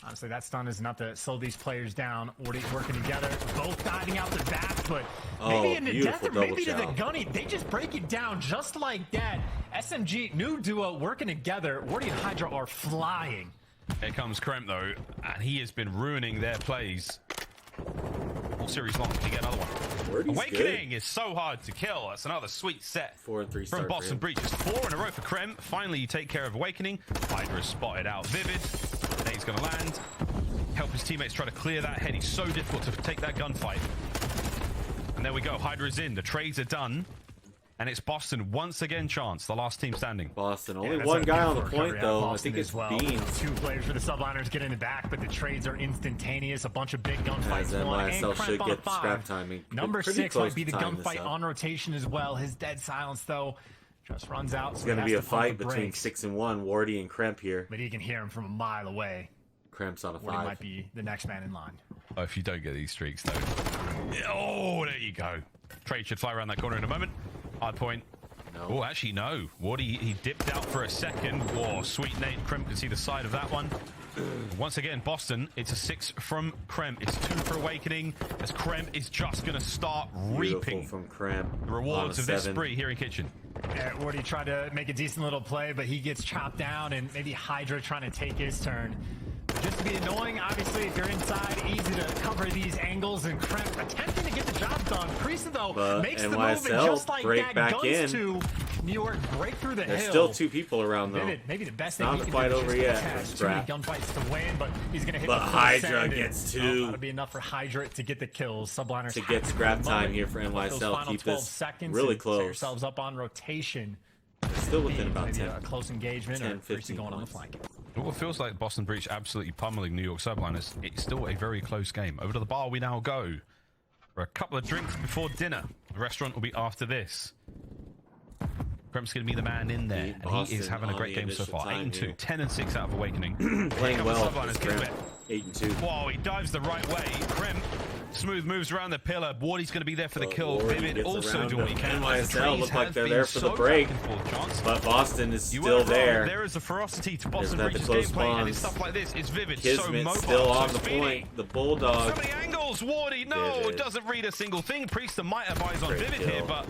honestly, that stun is enough to slow these players down. Wardy working together, both diving out the back, but maybe into death or maybe to the gunny. They just break it down just like that. SMG, new duo working together. Wardy and Hydra are flying. Here comes Kremp, though, and he has been ruining their plays all series long. You get another one. Awakening is so hard to kill. That's another sweet set 4 and 3 from Boston Breach. Just 4 in a row for Kremp. Finally, you take care of Awakening. Hydra spotted out Vivid. Nade's going to land. Help his teammates try to clear that head. He's so difficult to take that gunfight. And there we go. Hydra's in. The trades are done. And it's Boston once again chance, the last team standing. Boston, only one guy on the point, though. I think it's Beans. 2 players for the Subliners get in the back, but the trades are instantaneous. A bunch of big gunfights. YSL should get the scrap timing. Number 6 might be the gunfight on rotation as well. His dead silence, though, just runs out. It's going to be a fight between 6 and 1, Wardy and Kremp here. But he can hear him from a mile away. Kremp's on a 5. Wardy might be the next man in line. Oh, if you don't get these streaks, though. Oh, there you go. Trade should fly around that corner in a moment. Hard point. Oh, actually, no. Wardy, he dipped out for a second. Whoa, sweet Nate. Kremp can see the side of that one. Once again, Boston, it's a 6 from Kremp. It's 2 for Awakening, as Kremp is just going to start reaping from Kremp. The rewards of this spree here in Kitchen. Yeah, Wardy tried to make a decent little play, but he gets chopped down, and maybe Hydra trying to take his turn. Just to be annoying, obviously, if you're inside, easy to cover these angles, and Kremp attempting to get the job done. Priest, though, makes the move, and just like that, guns to New York, break through the hill. There's still 2 people around, though. Maybe the best thing not he can quite do over is yet. too many gunfights to win, but he's going to hit but the Hydra gets 2. That'll be enough for Hydra to get the kills. Subliners to get scrap time here for NYSL. Keep this really close. Set yourselves up on rotation. They're still within about 10. A close engagement 10, or 15 going points. on the flank. Well, it feels like Boston Breach absolutely pummeling New York Subliners. It's still a very close game. Over to the bar we now go for a couple of drinks before dinner. The restaurant will be after this. Kremp's going to be the man in there, and he is having a great game so far. 8-2, 10-6 out of Awakening. Playing well. 8-2. Whoa, he dives the right way. Kremp, smooth moves around the pillar. Wardy's going to be there for the kill. Vivid also doing what he can. NYSL look like they're there for the break, but Boston is still there. There is a ferocity to Boston Breach's gameplay, and it's stuff like this. It's Vivid, so mobile, still on the speedy. point. The Bulldog. So many angles. Wardy, no, doesn't read a single thing. Priest might have eyes on Vivid here, but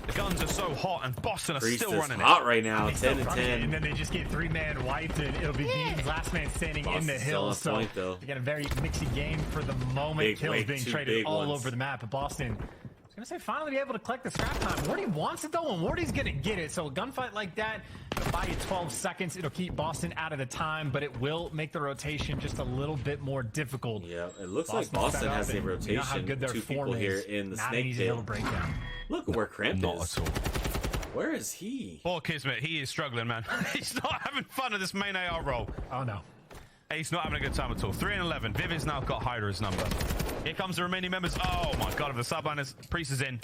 the guns are so hot, and Boston are still running hot it. right now, 10-10. And then they just get 3-man wiped, and it'll be Beans, last man standing in the hill. So point, though. they got a very mixy game for the moment. Kills being traded all over the map. But Boston, I was gonna say, finally be able to collect the scrap time. Wardy wants it though, and Wardy's gonna get it. So a gunfight like that, it'll buy you 12 seconds. It'll keep Boston out of the time, but it will make the rotation just a little bit more difficult. Yeah, it looks like Boston has a rotation. You know how good their 2 people form here is. in the Not snake an easy pit. hill to break down. Look at where Kremp Not is. at all. Where is he? Poor Kismet, he is struggling, man. He's not having fun at this main AR role. Oh no. He's not having a good time at all. 3-11. Vivid's now got Hydra's number. Here comes the remaining members. Oh my god, of the Subliners. Priest is in.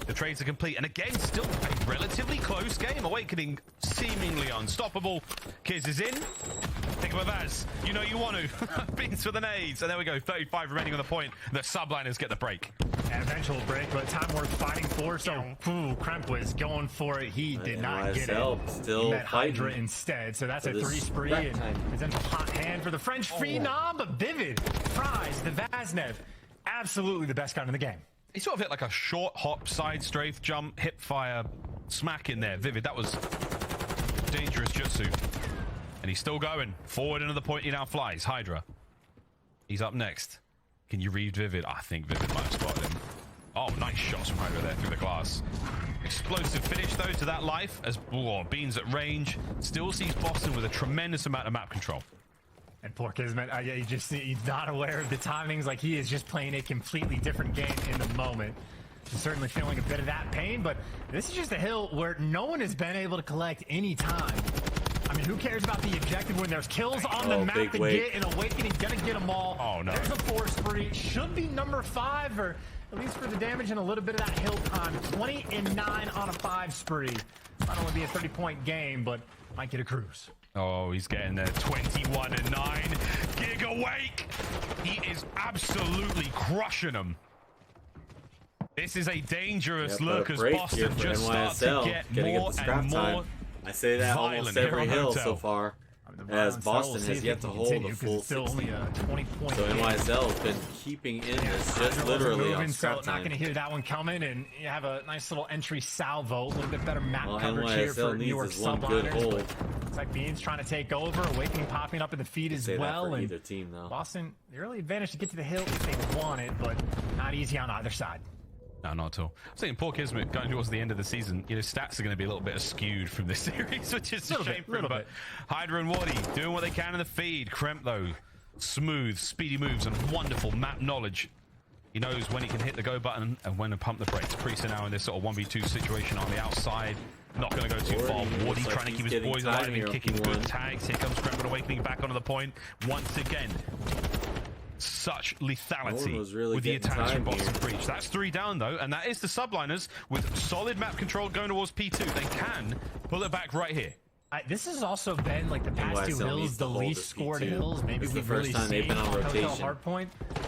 The trades are complete. And again, still a relatively close game. Awakening seemingly unstoppable. Kiz is in. Think of a Vaz. You know you want to. Beans for the nades. And there we go. 35 remaining on the point. The Subliners get the break. An eventual break, but time worth fighting for. So, Kremp was going for it. He did not get it. Still he met Hydra instead. So that's a 3 spree. And potential hot hand for the French phenom, but Vivid fries the Vaznev. Absolutely the best gun in the game. He sort of hit like a short hop, side strafe, jump, hip fire, smack in there. Vivid, that was dangerous jutsu. And he's still going. Forward into the point he now flies. Hydra. He's up next. Can you read Vivid? I think Vivid might have spotted him. Oh, nice shots from Hydra there through the glass. Explosive finish, though, to that life as Beans at range still sees Boston with a tremendous amount of map control. And poor Kismet, he's not aware of the timings. Like, he is just playing a completely different game in the moment. He's certainly feeling a bit of that pain, but this is just a hill where no one has been able to collect any time. I mean, who cares about the objective when there's kills on the map to get, and Awakening gonna get them all. Oh, no. There's a 4 spree. Should be number 5, or at least for the damage and a little bit of that hill time. 20 and 9 on a 5 spree. Not only be a 30-point game, but might get a cruise. Oh, he's getting there. 21 and 9. Gig awake. He is absolutely crushing them. This is a dangerous look as Boston just starts to get more and more. I say that almost every hill so far, as Boston has yet to hold a full 60. Only a 20-point so NYSL has been keeping in this just literally on scrap time. So not going to hear that one coming, and you have a nice little entry salvo, a little bit better map coverage NYSL here for New York Subliners. Looks like Beans trying to take over, Awakening popping up in the feed as well. And either team, though. Boston, the early advantage to get to the hill if they want it, but not easy on either side. No, not at all. I was thinking poor Kismet going towards the end of the season, you know, stats are going to be a little bit skewed from this series, which is a shame for him. But Hydra and Wardy doing what they can in the feed. Kremp, though, smooth, speedy moves and wonderful map knowledge. He knows when he can hit the go button and when to pump the brakes. Priest now in this sort of 1v2 situation on the outside. Not going to go too far. Wardy trying to keep his boys alive and kicking good tags. Here comes Kremp and Awakening back onto the point once again. Such lethality with the attacks from Boston Breach. That's 3 down, though, and that is the Subliners with solid map control going towards P2. They can pull it back right here. This has also been, like, the past 2 hills, the least scored hills. Maybe we've really seen on Hotel Hardpoint.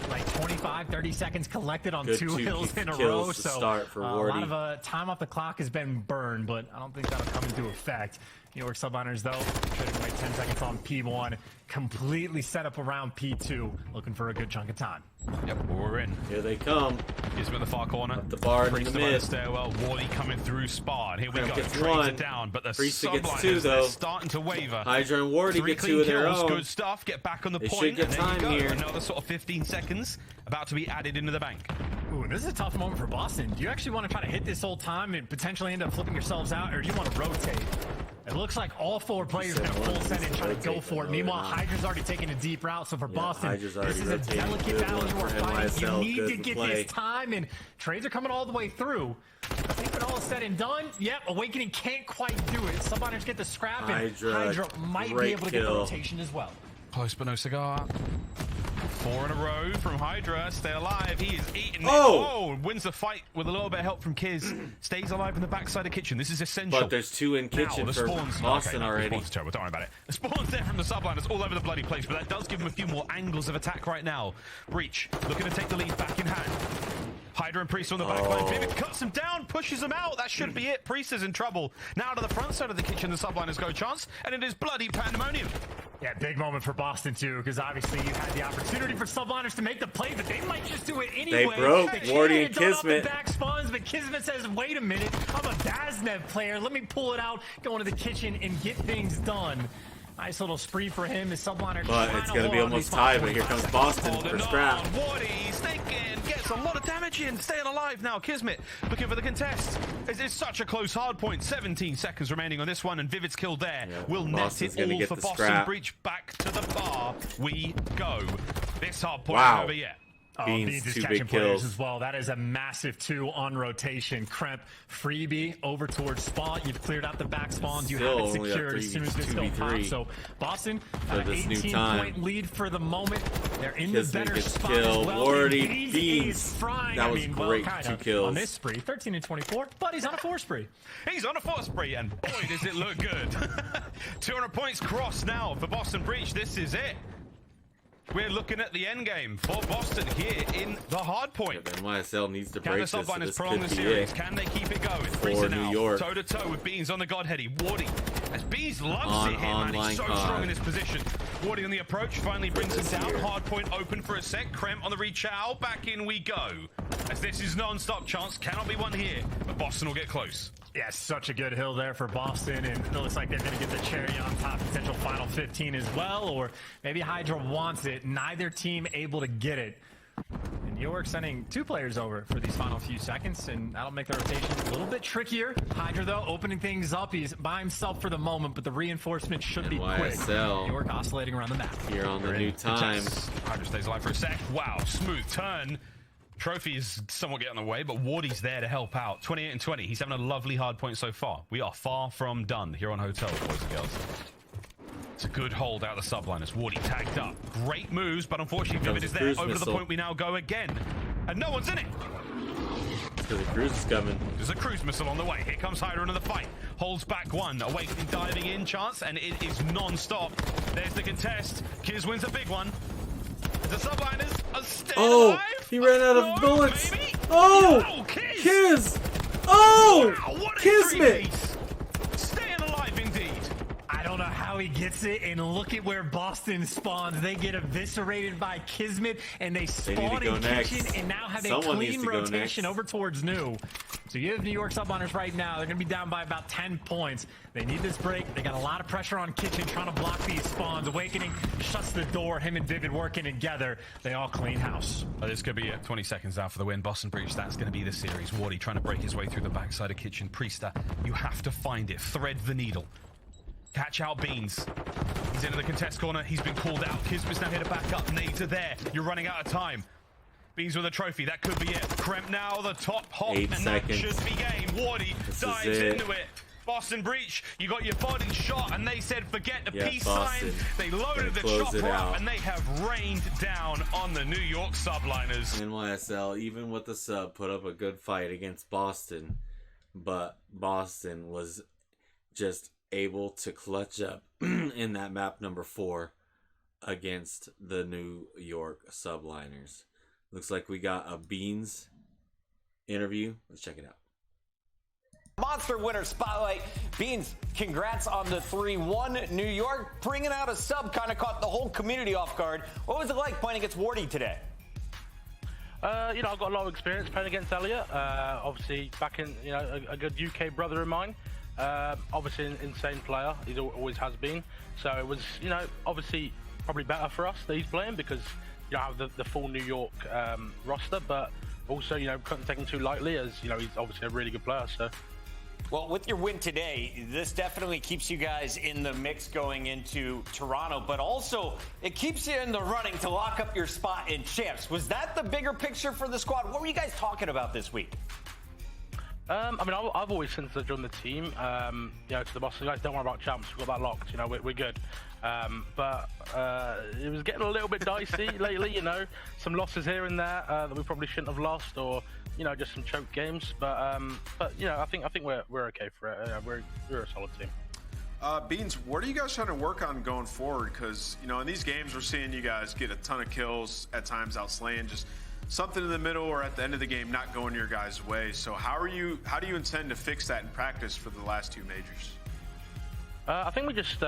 Like 25, 30 seconds collected on 2 hills in a row. So a lot of time off the clock has been burned, but I don't think that'll come into effect. New York Subliners, though, trading away 10 seconds on P1, completely set up around P2, looking for a good chunk of time. Yep, we're in. Here they come. He's with the far corner. Up the bar in the mid. Stairwell. Wardy coming through Spa. And here we go. Gets Trades one. It down, but the Subliners, they're starting to waver. Hydra and Wardy get 2 of their own. Good stuff. Get back on the point. Should get time here. Another sort of 15 seconds about to be added into the bank. Ooh, this is a tough moment for Boston. Do you actually want to try to hit this whole time and potentially end up flipping yourselves out, or do you want to rotate? It looks like all 4 players are full send and try to go for it. Meanwhile, Hydra's already taking a deep route, so for Boston, this is a delicate battle you are fighting. You need to get this time, and trades are coming all the way through. I think when all is said and done, yep, Awakening can't quite do it. Subliners get the scrap, and Hydra might be able to get the rotation as well. Close but no cigar. 4 in a row from Hydra. Stay alive. He is eating it. Oh! Wins the fight with a little bit of help from Kiz. Stays alive in the backside of kitchen. This is essential. But there's 2 in kitchen for Boston already. The spawn's terrible. Don't worry about it. The spawn's there from the Subliners all over the bloody place, but that does give him a few more angles of attack right now. Breach looking to take the lead back in hand. Hydra and Priest on the back line. Vivid cuts him down, pushes him out. That should be it. Priest is in trouble. Now to the front side of the kitchen, the Subliners go chance, and it is bloody pandemonium. Yeah, big moment for Boston, too, because obviously you had the opportunity for Subliners to make the play, but they might just do it anyway. They broke Wardy and Kismet. Back spawns, but Kismet says, wait a minute, I'm a Daznev player. Let me pull it out, go into the kitchen, and get things done. Nice little spree for him. His Subliner. But it's going to be almost tied, but here comes Boston for scrap. Wardy snaking, gets a lot of damage in, staying alive now. Kismet looking for the contest. It's such a close hard point. 17 seconds remaining on this one, and Vivid's killed there. Will net it all for Boston. Breach back to the bar. We go. This hard point is over yet. Beans is catching players as well. That is a massive 2 on rotation. Kremp, freebie over towards Spot. You've cleared out the back spawns. You have it secured as soon as this hill pops. So Boston, an 18-point lead for the moment. They're in the better spot as well. Wardy, Beans. That was great. 2 kills. On this spree, 13 and 24, but he's on a 4 spree. He's on a 4 spree, and boy, does it look good. 200 points crossed now for Boston Breach. This is it. We're looking at the end game for Boston here in the hard point. NYSL needs to break this. Can the Subliners prolong the series? Can they keep it going? For New York. Toe-to-toe with Beans on the Godheady. Wardy, as Beans loves it here, man. He's so strong in his position. Wardy on the approach, finally brings him down. Hard point open for a sec. Kremp on the reach out. Back in we go. As this is non-stop chance. Cannot be won here, but Boston will get close. Yeah, such a good hill there for Boston, and it looks like they're going to get the cherry on top, potential final 15 as well, or maybe Hydra wants it. Neither team able to get it. And New York sending 2 players over for these final few seconds, and that'll make the rotation a little bit trickier. Hydra, though, opening things up. He's by himself for the moment, but the reinforcement should be quick. New York oscillating around the map. Here on the new time. Hydra stays alive for a sec. Wow, smooth turn. Trophy is somewhat getting in the way, but Wardy's there to help out. 28 and 20. He's having a lovely hard point so far. We are far from done here on Hotel, boys and girls. It's a good hold out of the Subliners. Wardy tagged up. Great moves, but unfortunately Vivid is there. Over to the point we now go again. And no one's in it. Because the cruise is coming. There's a cruise missile on the way. Here comes Hydra into the fight. Holds back one. Awakening diving in chance, and it is non-stop. There's the contest. Kiz wins a big one. The Subliners are still alive. He ran out of bullets. Baby. Oh, Kiz. Oh, wow, what a Kismet. Staying alive indeed. I don't know how he gets it, and look at where Boston spawns. They get eviscerated by Kismet, and they spawn in Kitchen, and now have a clean rotation over towards New. So you have New York Subliners right now. They're going to be down by about 10 points. They need this break. They got a lot of pressure on Kitchen trying to block these spawns. Awakening shuts the door. Him and Vivid working together. They all clean house. This could be it. 20 seconds out for the win. Boston Breach, that's going to be the series. Wardy trying to break his way through the backside of Kitchen. Priester, you have to find it. Thread the needle. Catch out Beans. He's into the contest corner. He's been called out. Kismet's now here to back up. Nades are there. You're running out of time. Beans with a trophy. That could be it. Kremp now the top hop. 8 seconds. That should be game. Wardy dives into it. Boston Breach, you got your body shot, and they said forget the peace sign. They loaded the chopper up, and they have rained down on the New York Subliners. NYSL, even with the sub, put up a good fight against Boston, but Boston was just able to clutch up in that map number 4 against the New York Subliners. Looks like we got a Beans interview. Let's check it out. Monster winner spotlight. Beans, congrats on the 3-1. New York bringing out a sub kind of caught the whole community off guard. What was it like playing against Wardy today? I've got a lot of experience playing against Elliot. Obviously, back in, a good UK brother of mine. Obviously, an insane player. He always has been. So it was, obviously probably better for us that he's playing because you don't have the full New York roster, but also, couldn't take him too lightly as, he's obviously a really good player. So. Well, with your win today, this definitely keeps you guys in the mix going into Toronto, but also it keeps you in the running to lock up your spot in champs. Was that the bigger picture for the squad? What were you guys talking about this week? I've always, since I joined the team, to the Boston guys, don't worry about champs. We've got that locked. We're good. But it was getting a little bit dicey lately. Some losses here and there that we probably shouldn't have lost, or just some choke games. But I think we're okay for it. We're a solid team. Beans, what are you guys trying to work on going forward? Because in these games, we're seeing you guys get a ton of kills, at times outslaying, just something in the middle or at the end of the game not going your guys' way. So how do you intend to fix that in practice for the last 2 majors? I think we just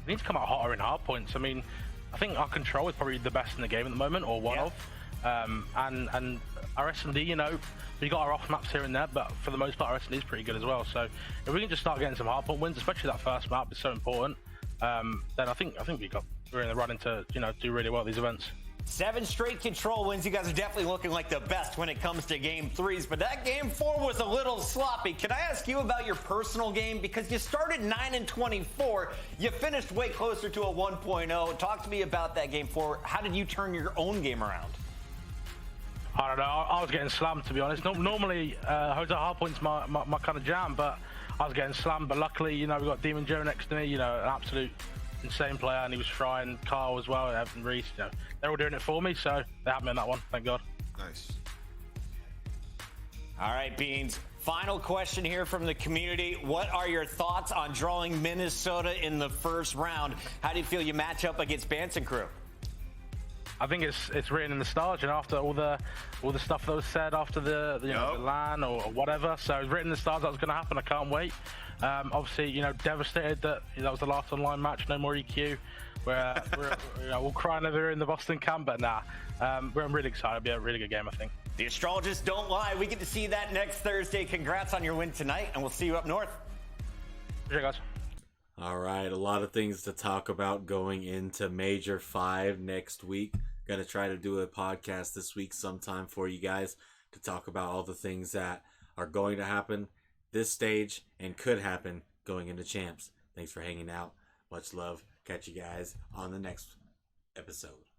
need to come out hotter in hard points. I think our control is probably the best in the game at the moment, or one of. And our S&D, we got our off maps here and there, but for the most part, our S&D is pretty good as well. So if we can just start getting some hard point wins, especially that first map is so important, then I think we're in the running to do really well at these events. 7 straight control wins. You guys are definitely looking like the best when it comes to game 3s, but that game 4 was a little sloppy. Can I ask you about your personal game? Because you started 9-24, you finished way closer to a 1.0. Talk to me about that game 4. How did you turn your own game around? I don't know. I was getting slammed, to be honest. Normally, Hotel Hardpoint's my kind of jam, but I was getting slammed. But luckily, we got Demon Joe next to me, an absolute insane player, and he was trying. Carl as well, and Evan Reese, they're all doing it for me, so they had me on that one, thank God. Nice. All right, Beans. Final question here from the community. What are your thoughts on drawing Minnesota in the first round? How do you feel you match up against Banson Crew? I think it's written in the stars, after all the stuff that was said after the LAN or whatever. So it's written in the stars that was going to happen. I can't wait. Obviously, devastated that that was the last online match. No more EQ. We'll cry over in the Boston camp, but I'm really excited. It'll be a really good game, I think. The astrologists don't lie. We get to see that next Thursday. Congrats on your win tonight, and we'll see you up north. Appreciate it, guys. All right, a lot of things to talk about going into Major 5 next week. Gonna try to do a podcast this week sometime for you guys to talk about all the things that are going to happen this stage and could happen going into champs. Thanks for hanging out. Much love. Catch you guys on the next episode.